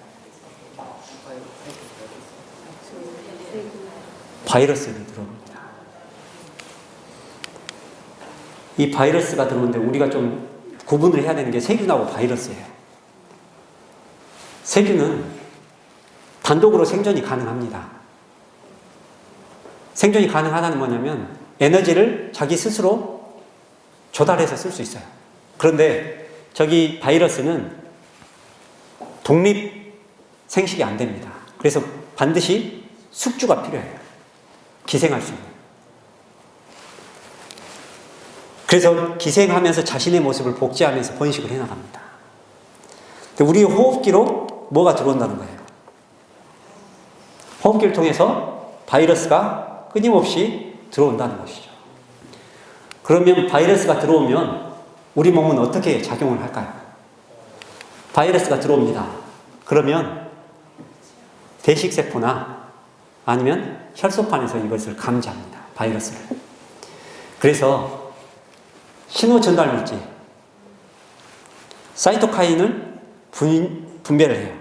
바이러스를 들어옵니다. 이 바이러스가 들어오는데 우리가 좀 구분을 해야 되는 게 세균하고 바이러스예요. 세균은 단독으로 생존이 가능합니다. 생존이 가능하다는 뭐냐면 에너지를 자기 스스로 조달해서 쓸 수 있어요. 그런데 저기 바이러스는 독립 생식이 안 됩니다. 그래서 반드시 숙주가 필요해요. 기생할 수 있는. 그래서 기생하면서 자신의 모습을 복제하면서 번식을 해나갑니다. 근데 우리 호흡기로 뭐가 들어온다는 거예요. 호흡기를 통해서 바이러스가 끊임없이 들어온다는 것이죠. 그러면 바이러스가 들어오면 우리 몸은 어떻게 작용을 할까요? 바이러스가 들어옵니다. 그러면 대식세포나 아니면 혈소판에서 이것을 감지합니다. 바이러스를. 그래서 신호 전달 물질 사이토카인을 분배를 해요.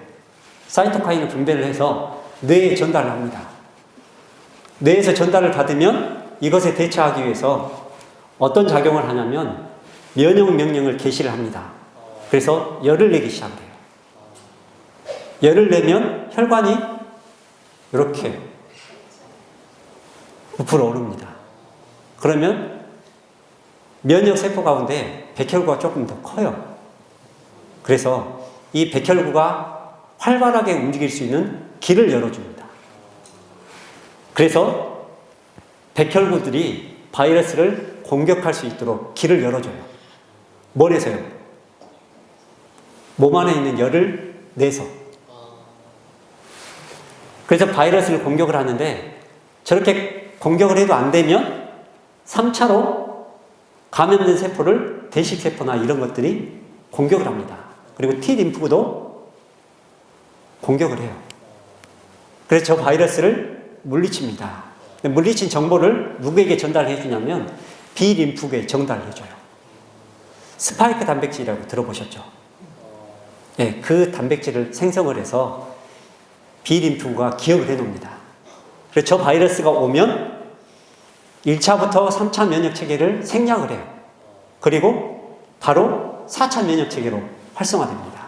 사이토카인을 분배를 해서 뇌에 전달을 합니다. 뇌에서 전달을 받으면 이것에 대처하기 위해서 어떤 작용을 하냐면 면역 명령을 개시를 합니다. 그래서 열을 내기 시작해요. 열을 내면 혈관이 이렇게 부풀어 오릅니다. 그러면 면역세포 가운데 백혈구가 조금 더 커요. 그래서 이 백혈구가 활발하게 움직일 수 있는 길을 열어줍니다. 그래서 백혈구들이 바이러스를 공격할 수 있도록 길을 열어줘요. 뭘 해서요? 몸 안에 있는 열을 내서. 그래서 바이러스를 공격을 하는데 저렇게 공격을 해도 안 되면 3차로 감염된 세포를 대식세포나 이런 것들이 공격을 합니다. 그리고 T림프구도 공격을 해요. 그래서 저 바이러스를 물리칩니다. 물리친 정보를 누구에게 전달해 주냐면 B림프구에 전달해 줘요. 스파이크 단백질이라고 들어보셨죠? 네, 그 단백질을 생성을 해서 B림프구가 기억을 해 놓습니다. 그래서 저 바이러스가 오면 1차부터 3차 면역체계를 생략을 해요. 그리고 바로 4차 면역체계로 활성화됩니다.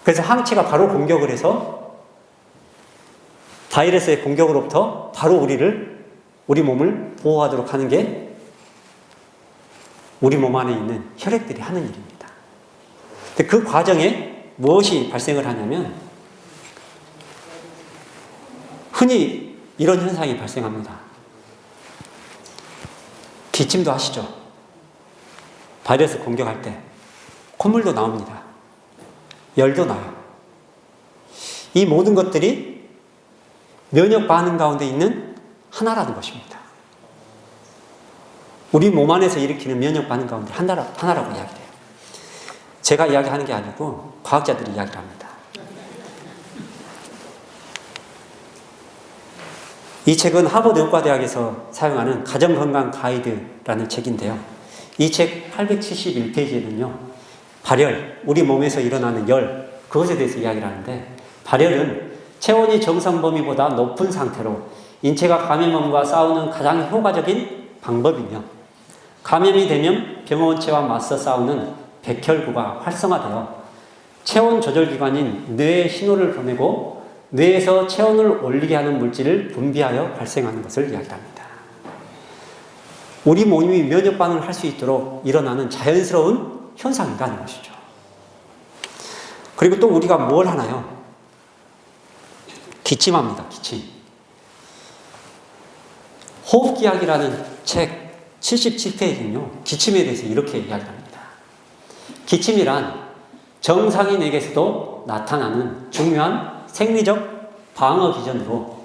그래서 항체가 바로 공격을 해서 바이러스의 공격으로부터 바로 우리 몸을 보호하도록 하는 게 우리 몸 안에 있는 혈액들이 하는 일입니다. 근데 그 과정에 무엇이 발생을 하냐면 흔히 이런 현상이 발생합니다. 기침도 하시죠? 바이러스 공격할 때 콧물도 나옵니다. 열도 나요. 이 모든 것들이 면역 반응 가운데 있는 하나라는 것입니다. 우리 몸 안에서 일으키는 면역 반응 가운데 하나라고 이야기해요. 제가 이야기하는 게 아니고 과학자들이 이야기를 합니다. 이 책은 하버드 의과대학에서 사용하는 가정건강 가이드라는 책인데요. 이 책 871페이지에는요. 발열, 우리 몸에서 일어나는 열, 그것에 대해서 이야기를 하는데 발열은 체온이 정상 범위보다 높은 상태로 인체가 감염원과 싸우는 가장 효과적인 방법이며 감염이 되면 병원체와 맞서 싸우는 백혈구가 활성화되어 체온 조절 기관인 뇌에 신호를 보내고 뇌에서 체온을 올리게 하는 물질을 분비하여 발생하는 것을 이야기합니다. 우리 몸이 면역 반응을 할 수 있도록 일어나는 자연스러운 현상이라는 것이죠. 그리고 또 우리가 뭘 하나요? 기침합니다. 기침. 호흡기학이라는 책 77페이지는요. 기침에 대해서 이렇게 이야기합니다. 기침이란 정상인에게서도 나타나는 중요한 생리적 방어 기전으로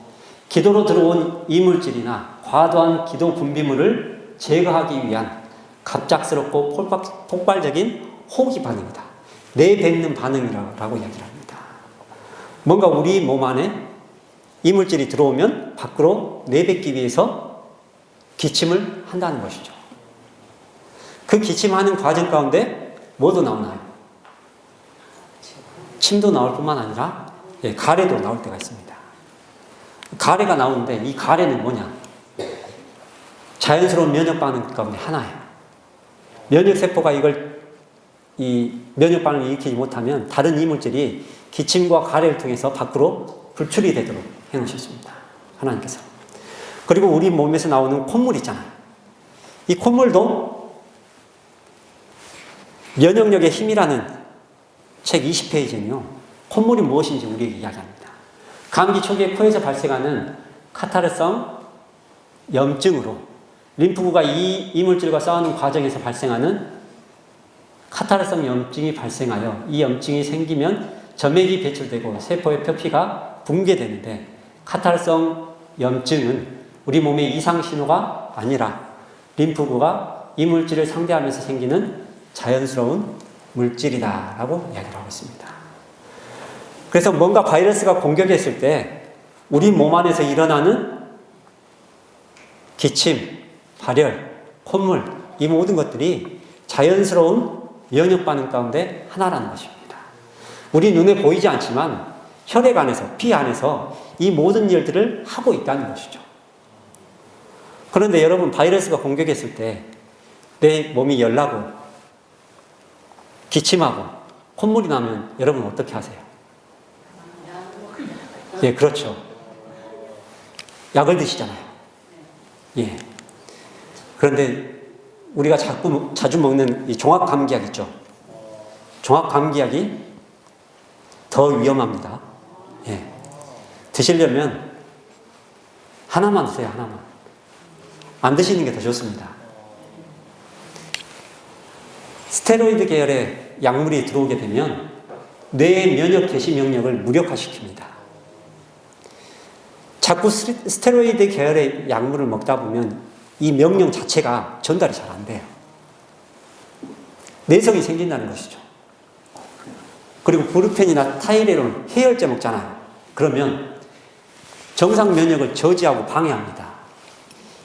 기도로 들어온 이물질이나 과도한 기도 분비물을 제거하기 위한 갑작스럽고 폭발적인 호흡기 반응이다. 내뱉는 반응이라고 이야기를 합니다. 뭔가 우리 몸 안에 이물질이 들어오면 밖으로 내뱉기 위해서 기침을 한다는 것이죠. 그 기침하는 과정 가운데 뭐도 나오나요? 침도 나올 뿐만 아니라 가래도 나올 때가 있습니다. 가래가 나오는데 이 가래는 뭐냐? 자연스러운 면역 반응 가운데 하나예요. 면역세포가 이 면역 반응을 일으키지 못하면 다른 이물질이 기침과 가래를 통해서 밖으로 불출이 되도록 해놓으셨습니다. 하나님께서. 그리고 우리 몸에서 나오는 콧물 있잖아요. 이 콧물도 면역력의 힘이라는 책 20페이지는요. 콧물이 무엇인지 우리에게 이야기합니다. 감기 초기에 코에서 발생하는 카타르성 염증으로 림프구가 이 이물질과 싸우는 과정에서 발생하는 카타르성 염증이 발생하여 이 염증이 생기면 점액이 배출되고 세포의 표피가 붕괴되는데 카타르성 염증은 우리 몸의 이상 신호가 아니라 림프구가 이물질을 상대하면서 생기는 자연스러운 물질이다라고 이야기를 하고 있습니다. 그래서 뭔가 바이러스가 공격했을 때 우리 몸 안에서 일어나는 기침, 발열, 콧물 이 모든 것들이 자연스러운 면역 반응 가운데 하나라는 것입니다. 우리 눈에 보이지 않지만 혈액 안에서, 피 안에서 이 모든 일들을 하고 있다는 것이죠. 그런데 여러분 바이러스가 공격했을 때 내 몸이 열나고 기침하고 콧물이 나면 여러분 어떻게 하세요? 예, 그렇죠. 약을 드시잖아요. 예. 그런데 우리가 자주 먹는 이 종합감기약 있죠. 종합감기약이 더 위험합니다. 예. 드시려면 하나만 드세요, 하나만. 안 드시는 게 더 좋습니다. 스테로이드 계열의 약물이 들어오게 되면 뇌의 면역 개시 명령을 무력화시킵니다. 자꾸 스테로이드 계열의 약물을 먹다 보면 이 명령 자체가 전달이 잘 안 돼요. 내성이 생긴다는 것이죠. 그리고 브루펜이나 타이레놀, 해열제 먹잖아요. 그러면 정상 면역을 저지하고 방해합니다.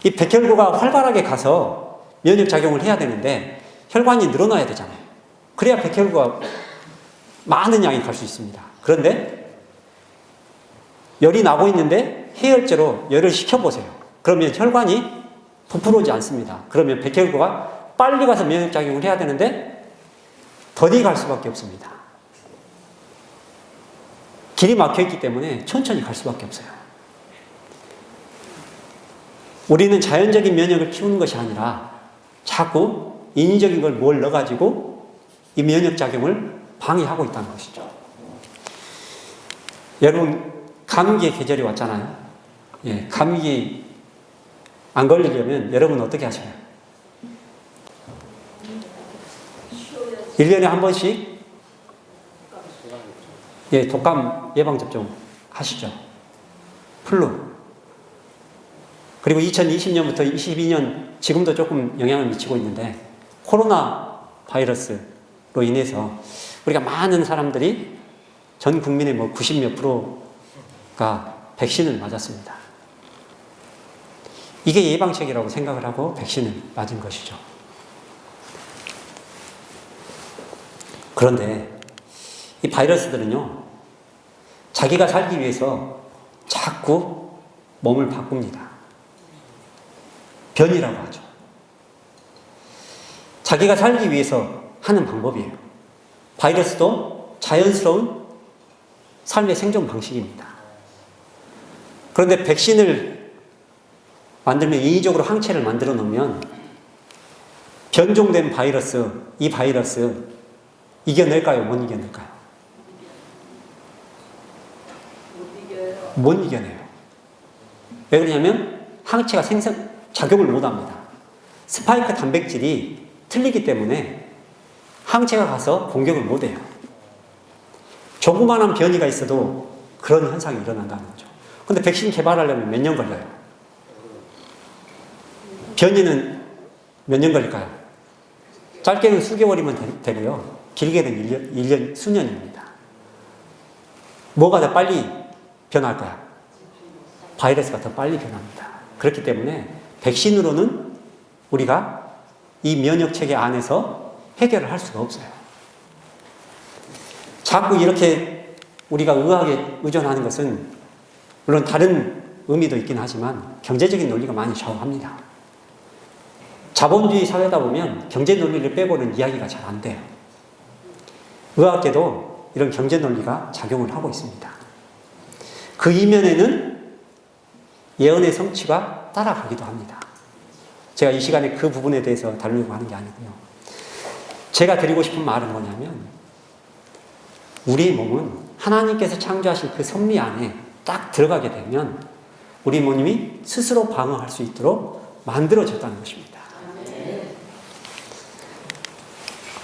이 백혈구가 활발하게 가서 면역작용을 해야 되는데 혈관이 늘어나야 되잖아요. 그래야 백혈구가 많은 양이 갈 수 있습니다. 그런데 열이 나고 있는데 해열제로 열을 식혀보세요. 그러면 혈관이 부풀어오지 않습니다. 그러면 백혈구가 빨리 가서 면역작용을 해야 되는데 더디 갈 수밖에 없습니다. 길이 막혀있기 때문에 천천히 갈 수밖에 없어요. 우리는 자연적인 면역을 키우는 것이 아니라 자꾸 인위적인 걸 뭘 넣어가지고 이 면역작용을 방해하고 있다는 것이죠. 여러분 감기의 계절이 왔잖아요. 예, 감기 안 걸리려면 여러분 어떻게 하셔요? 1년에 한 번씩 예, 독감 예방접종 하시죠. 플루. 그리고 2020년부터 22년 지금도 조금 영향을 미치고 있는데 코로나 바이러스로 인해서 우리가 많은 사람들이 전 국민의 90몇 프로가 백신을 맞았습니다. 이게 예방책이라고 생각을 하고 백신을 맞은 것이죠. 그런데 이 바이러스들은요, 자기가 살기 위해서 자꾸 몸을 바꿉니다. 변이라고 하죠. 자기가 살기 위해서 하는 방법이에요. 바이러스도 자연스러운 삶의 생존 방식입니다. 그런데 백신을 만들면 인위적으로 항체를 만들어 놓으면 변종된 바이러스, 이 바이러스 이겨낼까요? 못 이겨낼까요? 못 이겨내요. 왜 그러냐면 항체가 작용을 못 합니다. 스파이크 단백질이 틀리기 때문에 항체가 가서 공격을 못 해요. 조그마한 변이가 있어도 그런 현상이 일어난다는 거죠. 근데 백신 개발하려면 몇 년 걸려요? 변이는 몇 년 걸릴까요? 짧게는 수개월이면 되고요. 길게는 1년, 수년입니다. 뭐가 더 빨리 변할까요? 바이러스가 더 빨리 변합니다. 그렇기 때문에 백신으로는 우리가 이 면역체계 안에서 해결을 할 수가 없어요. 자꾸 이렇게 우리가 의학에 의존하는 것은 물론 다른 의미도 있긴 하지만 경제적인 논리가 많이 좌우합니다. 자본주의 사회다 보면 경제 논리를 빼고는 이야기가 잘 안 돼요. 의학계도 이런 경제 논리가 작용을 하고 있습니다. 그 이면에는 예언의 성취가 따라가기도 합니다. 제가 이 시간에 그 부분에 대해서 다루려고 하는 게 아니고요. 제가 드리고 싶은 말은 뭐냐면 우리 몸은 하나님께서 창조하신 그 섭리 안에 딱 들어가게 되면 우리 몸이 스스로 방어할 수 있도록 만들어졌다는 것입니다.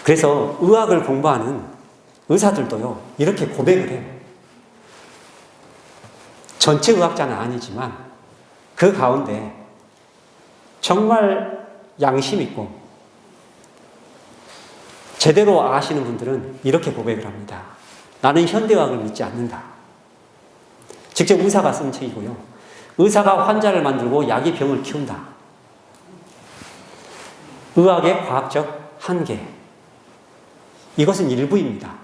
그래서 의학을 공부하는 의사들도요, 이렇게 고백을 해요. 전체 의학자는 아니지만 그 가운데 정말 양심 있고 제대로 아시는 분들은 이렇게 고백을 합니다. 나는 현대의학을 믿지 않는다. 직접 의사가 쓴 책이고요. 의사가 환자를 만들고 약이 병을 키운다. 의학의 과학적 한계. 이것은 일부입니다.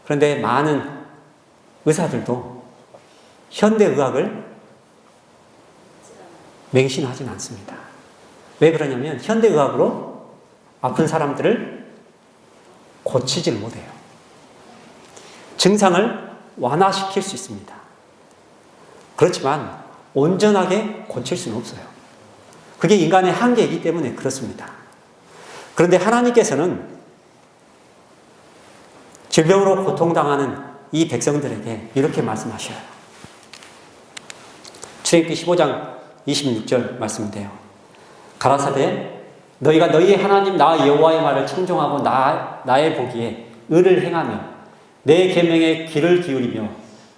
그런데 많은 의사들도 현대의학을 맹신하진 않습니다. 왜 그러냐면 현대의학으로 아픈 사람들을 고치질 못해요. 증상을 완화시킬 수 있습니다. 그렇지만 온전하게 고칠 수는 없어요. 그게 인간의 한계이기 때문에 그렇습니다. 그런데 하나님께서는 질병으로 고통당하는 이 백성들에게 이렇게 말씀하셔요. 출애굽기 15장 26절 말씀인데요. 가라사대 너희가 너희의 하나님 나 여호와의 말을 청종하고 나의 보기에 의를 행하며 내 계명에 귀를 기울이며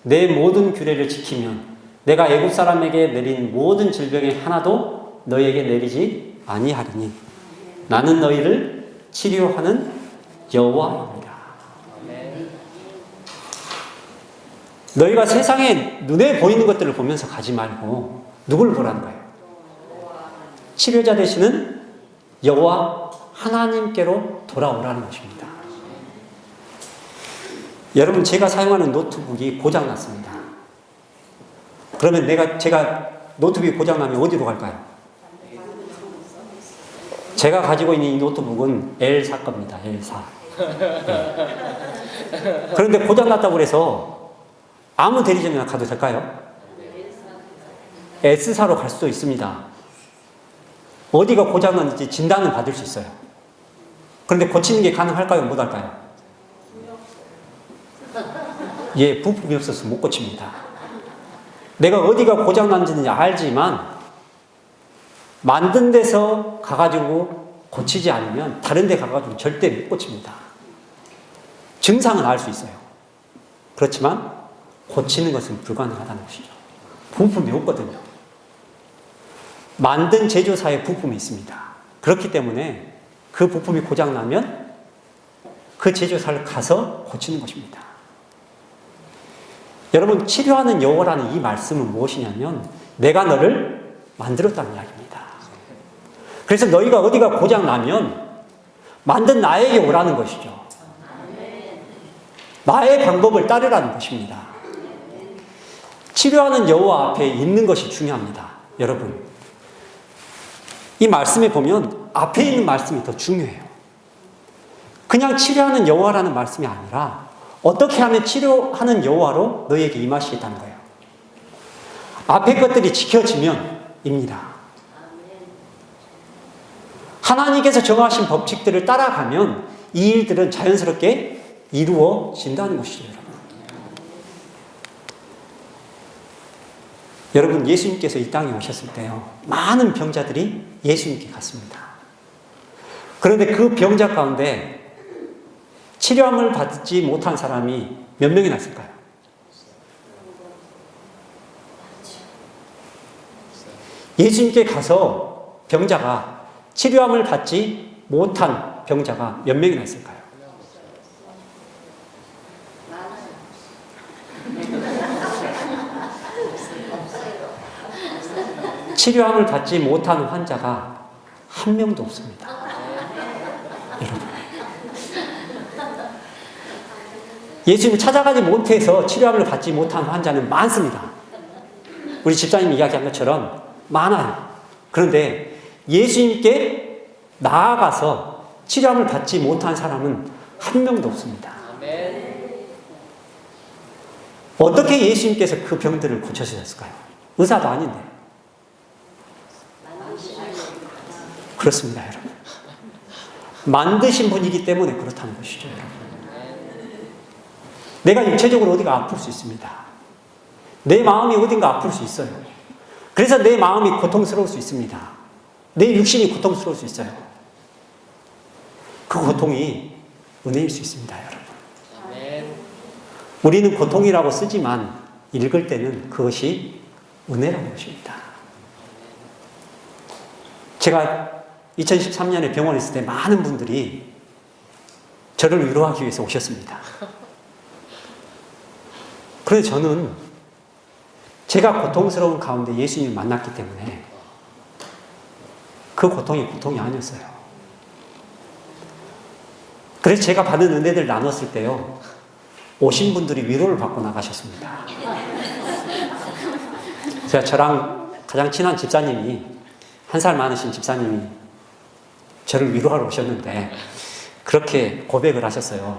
내 모든 규례를 지키면 내가 애굽 사람에게 내린 모든 질병에 하나도 너희에게 내리지 아니하리니 나는 너희를 치료하는 여호와입니다. 너희가 세상에 눈에 보이는 것들을 보면서 가지 말고 누구를 보라는 거예요? 치료자 되시는 여호와 하나님께로 돌아오라는 것입니다. 여러분, 제가 사용하는 노트북이 고장났습니다. 그러면 제가 노트북이 고장나면 어디로 갈까요? 제가 가지고 있는 이 노트북은 L4 겁니다. L4. 그런데 고장났다고 해서 아무 대리점이나 가도 될까요? S사로 갈 수도 있습니다. 어디가 고장났는지 진단을 받을 수 있어요. 그런데 고치는 게 가능할까요? 못할까요? 예, 부품이 없어서 못 고칩니다. 내가 어디가 고장났는지 알지만 만든 데서 가가지고 고치지 않으면 다른 데 가가지고 절대 못 고칩니다. 증상은 알 수 있어요. 그렇지만 고치는 것은 불가능하다는 것이죠. 부품이 없거든요. 만든 제조사에 부품이 있습니다. 그렇기 때문에 그 부품이 고장나면 그 제조사를 가서 고치는 것입니다. 여러분, 치료하는 여호와라는 이 말씀은 무엇이냐면 내가 너를 만들었다는 이야기입니다. 그래서 너희가 어디가 고장나면 만든 나에게 오라는 것이죠. 나의 방법을 따르라는 것입니다. 치료하는 여호와 앞에 있는 것이 중요합니다. 여러분, 이 말씀에 보면 앞에 있는 말씀이 더 중요해요. 그냥 치료하는 여호와라는 말씀이 아니라 어떻게 하면 치료하는 여호와로 너희에게 임하시겠다는 거예요. 앞에 것들이 지켜지면입니다. 하나님께서 정하신 법칙들을 따라가면 이 일들은 자연스럽게 이루어진다는 것이죠, 여러분. 여러분, 예수님께서 이 땅에 오셨을 때요, 많은 병자들이 예수님께 갔습니다. 그런데 그 병자 가운데 치료함을 받지 못한 사람이 몇 명이나 있을까요? 예수님께 가서 병자가 치료함을 받지 못한 병자가 몇 명이나 있을까요? 치료함을 받지 못한 환자가 한 명도 없습니다. 여러분, 예수님을 찾아가지 못해서 치료함을 받지 못한 환자는 많습니다. 우리 집사님이 이야기한 것처럼 많아요. 그런데 예수님께 나아가서 치료함을 받지 못한 사람은 한 명도 없습니다. 어떻게 예수님께서 그 병들을 고쳐주셨을까요? 의사도 아닌데. 그렇습니다, 여러분. 만드신 분이기 때문에 그렇다는 것이죠, 여러분. 내가 육체적으로 어디가 아플 수 있습니다. 내 마음이 어딘가 아플 수 있어요. 그래서 내 마음이 고통스러울 수 있습니다. 내 육신이 고통스러울 수 있어요. 그 고통이 은혜일 수 있습니다, 여러분. 우리는 고통이라고 쓰지만 읽을 때는 그것이 은혜라는 것입니다. 제가 2013년에 병원에 있을 때 많은 분들이 저를 위로하기 위해서 오셨습니다. 그런데 저는 제가 고통스러운 가운데 예수님을 만났기 때문에 그 고통이 고통이 아니었어요. 그래서 제가 받은 은혜들 나눴을 때요, 오신 분들이 위로를 받고 나가셨습니다. 제가 저랑 가장 친한 집사님이, 한 살 많으신 집사님이 저를 위로하러 오셨는데 그렇게 고백을 하셨어요.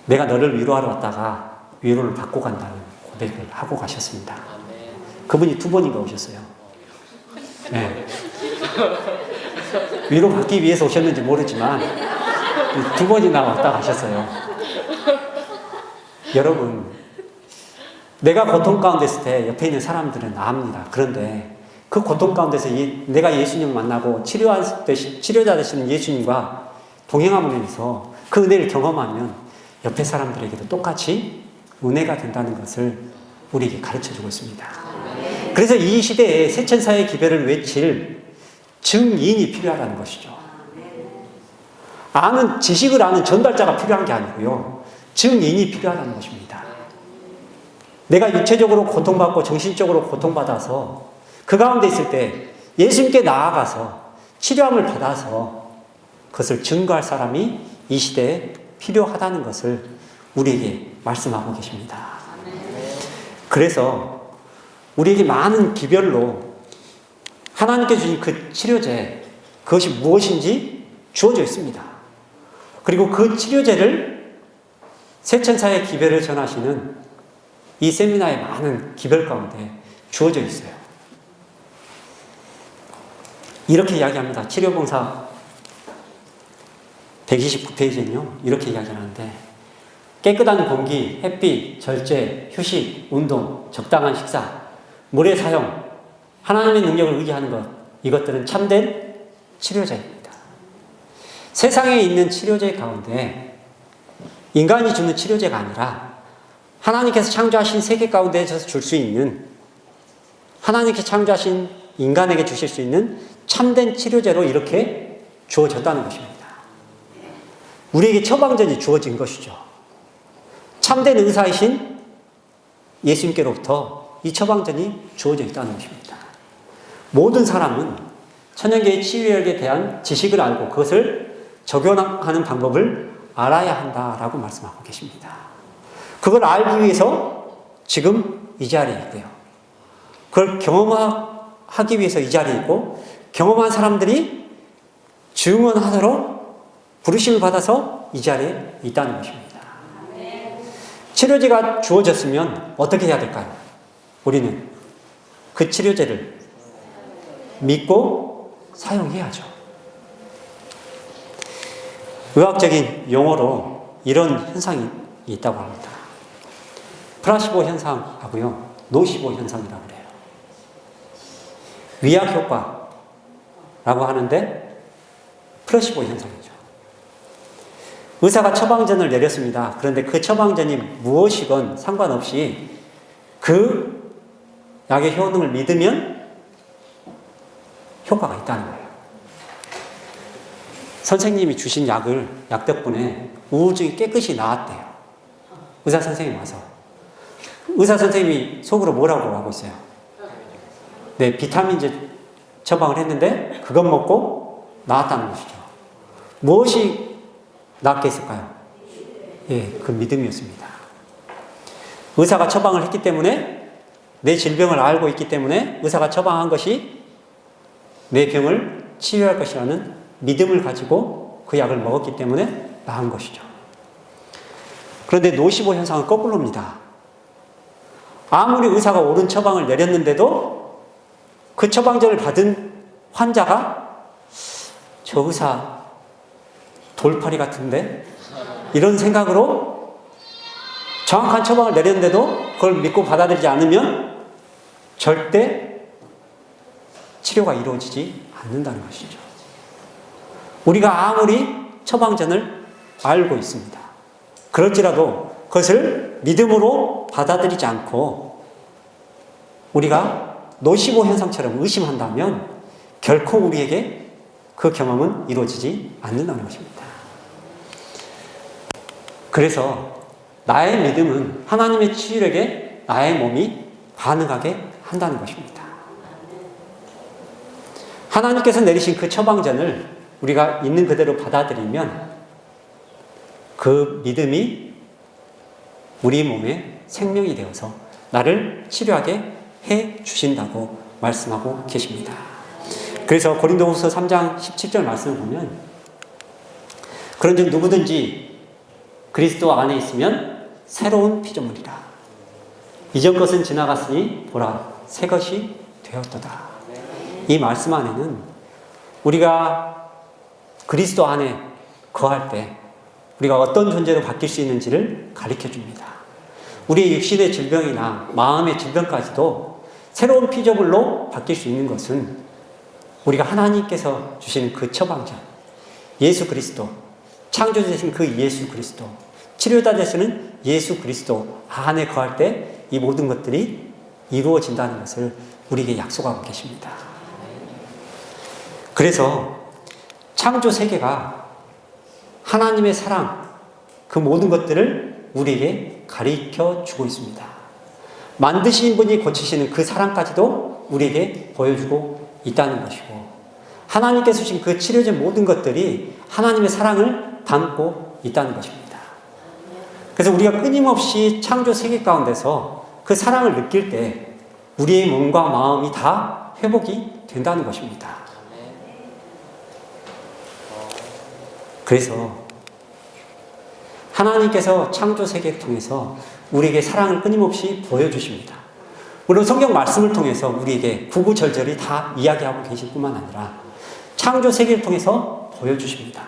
내가 너를 위로하러 왔다가 위로를 받고 간다는 고백을 하고 가셨습니다. 그분이 2번인가 오셨어요. 네. 위로받기 위해서 오셨는지 모르지만 2번이나 왔다 가셨어요. 여러분, 내가 고통 가운데 있을 때 옆에 있는 사람들은 압니다. 그런데 그 고통 가운데서 내가 예수님을 만나고 치료자 되시는 예수님과 동행함으로 인해서 그 은혜를 경험하면 옆에 사람들에게도 똑같이 은혜가 된다는 것을 우리에게 가르쳐주고 있습니다. 그래서 이 시대에 세천사의 기별을 외칠 증인이 필요하다는 것이죠. 지식을 아는 전달자가 필요한 게 아니고요, 증인이 필요하다는 것입니다. 내가 육체적으로 고통받고 정신적으로 고통받아서 그 가운데 있을 때 예수님께 나아가서 치료함을 받아서 그것을 증거할 사람이 이 시대에 필요하다는 것을 우리에게 말씀하고 계십니다. 그래서 우리에게 많은 기별로 하나님께서 주신 그 치료제, 그것이 무엇인지 주어져 있습니다. 그리고 그 치료제를 세천사의 기별을 전하시는 이 세미나의 많은 기별 가운데 주어져 있어요. 이렇게 이야기합니다. 치료봉사 129페이지는요, 이렇게 이야기하는데, 깨끗한 공기, 햇빛, 절제, 휴식, 운동, 적당한 식사, 물의 사용, 하나님의 능력을 의지하는 것, 이것들은 참된 치료제입니다. 세상에 있는 치료제 가운데 인간이 주는 치료제가 아니라 하나님께서 창조하신 세계 가운데서 줄 수 있는, 하나님께서 창조하신 인간에게 주실 수 있는 참된 치료제로 이렇게 주어졌다는 것입니다. 우리에게 처방전이 주어진 것이죠. 참된 의사이신 예수님께로부터 이 처방전이 주어져 있다는 것입니다. 모든 사람은 천연계의 치유력에 대한 지식을 알고 그것을 적용하는 방법을 알아야 한다라고 말씀하고 계십니다. 그걸 알기 위해서 지금 이 자리에 있고요. 그걸 경험하기 위해서 이 자리에 있고, 경험한 사람들이 증언하도록 부르심을 받아서 이 자리에 있다는 것입니다. 치료제가 주어졌으면 어떻게 해야 될까요? 우리는 그 치료제를 믿고 사용해야죠. 의학적인 용어로 이런 현상이 있다고 합니다. 플라시보 현상하고요, 노시보 현상이라고 그래요. 위약 효과라고 하는데 플라시보 현상이죠. 의사가 처방전을 내렸습니다. 그런데 그 처방전이 무엇이건 상관없이 그 약의 효능을 믿으면 효과가 있다는 거예요. 선생님이 주신 약 덕분에 우울증이 깨끗이 나았대요. 의사 선생님이 와서. 의사 선생님이 속으로 뭐라고 하고 있어요? 네, 비타민제 처방을 했는데 그것 먹고 나았다는 것이죠. 무엇이 낫게 했을까요? 예, 그 믿음이었습니다. 의사가 처방을 했기 때문에, 내 질병을 알고 있기 때문에 의사가 처방한 것이 내 병을 치료할 것이라는 믿음을 가지고 그 약을 먹었기 때문에 나은 것이죠. 그런데 노시보 현상은 거꾸로입니다. 아무리 의사가 옳은 처방을 내렸는데도 그 처방전을 받은 환자가 저 의사 돌팔이 같은데? 이런 생각으로 정확한 처방을 내렸는데도 그걸 믿고 받아들이지 않으면 절대 치료가 이루어지지 않는다는 것이죠. 우리가 아무리 처방전을 알고 있습니다. 그럴지라도 그것을 믿음으로 받아들이지 않고 우리가 노시보 현상처럼 의심한다면 결코 우리에게 그 경험은 이루어지지 않는다는 것입니다. 그래서 나의 믿음은 하나님의 치유력에 나의 몸이 반응하게 한다는 것입니다. 하나님께서 내리신 그 처방전을 우리가 있는 그대로 받아들이면 그 믿음이 우리 몸에 생명이 되어서 나를 치료하게 해 주신다고 말씀하고 계십니다. 그래서 고린도후서 3장 17절 말씀을 보면 그런즉 누구든지 그리스도 안에 있으면 새로운 피조물이라. 이전 것은 지나갔으니 보라 새 것이 되었도다. 이 말씀 안에는 우리가 그리스도 안에 거할 때 우리가 어떤 존재로 바뀔 수 있는지를 가르쳐 줍니다. 우리의 육신의 질병이나 마음의 질병까지도 새로운 피조물로 바뀔 수 있는 것은 우리가 하나님께서 주시는 그 처방전, 예수 그리스도, 창조주신 그 예수 그리스도, 치료자 되시는 예수 그리스도 안에 거할 때 이 모든 것들이 이루어진다는 것을 우리에게 약속하고 계십니다. 그래서 창조 세계가 하나님의 사랑, 그 모든 것들을 우리에게 가르쳐 주고 있습니다. 만드신 분이 고치시는 그 사랑까지도 우리에게 보여주고 있다는 것이고, 하나님께서 주신 그 치료제 모든 것들이 하나님의 사랑을 담고 있다는 것입니다. 그래서 우리가 끊임없이 창조 세계 가운데서 그 사랑을 느낄 때 우리의 몸과 마음이 다 회복이 된다는 것입니다. 그래서 하나님께서 창조 세계를 통해서 우리에게 사랑을 끊임없이 보여주십니다. 물론 성경 말씀을 통해서 우리에게 구구절절히 다 이야기하고 계실 뿐만 아니라 창조 세계를 통해서 보여주십니다.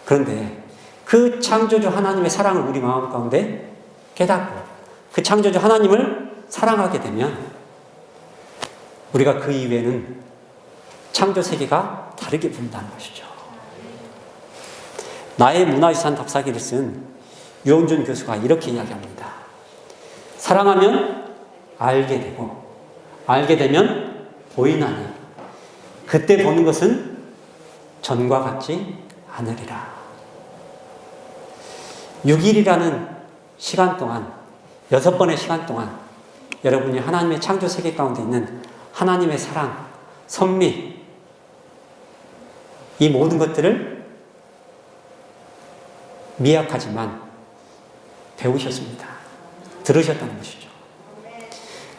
그런데 그 창조주 하나님의 사랑을 우리 마음 가운데 깨닫고 그 창조주 하나님을 사랑하게 되면 우리가 그 이후에는 창조 세계가 다르게 본다는 것이죠. 나의 문화유산 답사기를 쓴 유원준 교수가 이렇게 이야기합니다. 사랑하면 알게 되고 알게 되면 보이나니 그때 보는 것은 전과 같지 않으리라. 6일이라는 시간 동안 6번의 시간 동안 여러분이 하나님의 창조 세계 가운데 있는 하나님의 사랑, 섭리 이 모든 것들을 미약하지만 배우셨습니다. 들으셨다는 것이죠.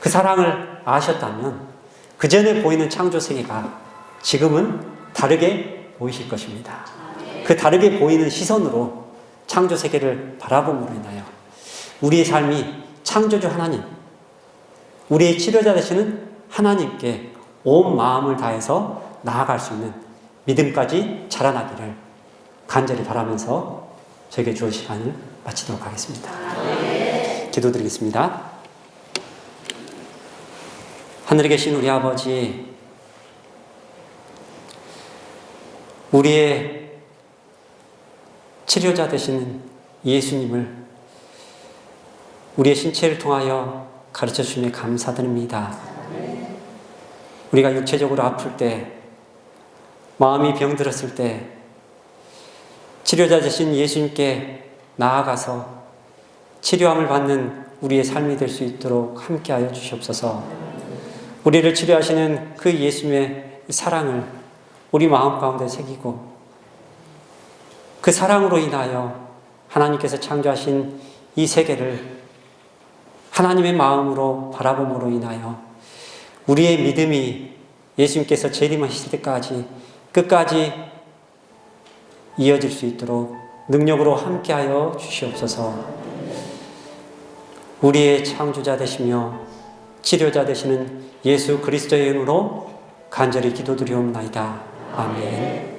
그 사랑을 아셨다면 그 전에 보이는 창조 세계가 지금은 다르게 보이실 것입니다. 그 다르게 보이는 시선으로 창조 세계를 바라봄으로 인하여 우리의 삶이 창조주 하나님, 우리의 치료자 되시는 하나님께 온 마음을 다해서 나아갈 수 있는 믿음까지 자라나기를 간절히 바라면서 저에게 주어 시간을 마치도록 하겠습니다. 기도드리겠습니다. 하늘에 계신 우리 아버지, 우리의 치료자 되시는 예수님을 우리의 신체를 통하여 가르쳐 주심에 감사드립니다. 우리가 육체적으로 아플 때, 마음이 병들었을 때 치료자 되신 예수님께 나아가서 치료함을 받는 우리의 삶이 될 수 있도록 함께하여 주시옵소서. 우리를 치료하시는 그 예수님의 사랑을 우리 마음 가운데 새기고, 그 사랑으로 인하여 하나님께서 창조하신 이 세계를 하나님의 마음으로 바라봄으로 인하여 우리의 믿음이 예수님께서 재림하실 때까지 끝까지 이어질 수 있도록 능력으로 함께하여 주시옵소서. 우리의 창조자 되시며 치료자 되시는 예수 그리스도의 이름으로 간절히 기도드리옵나이다. 아멘.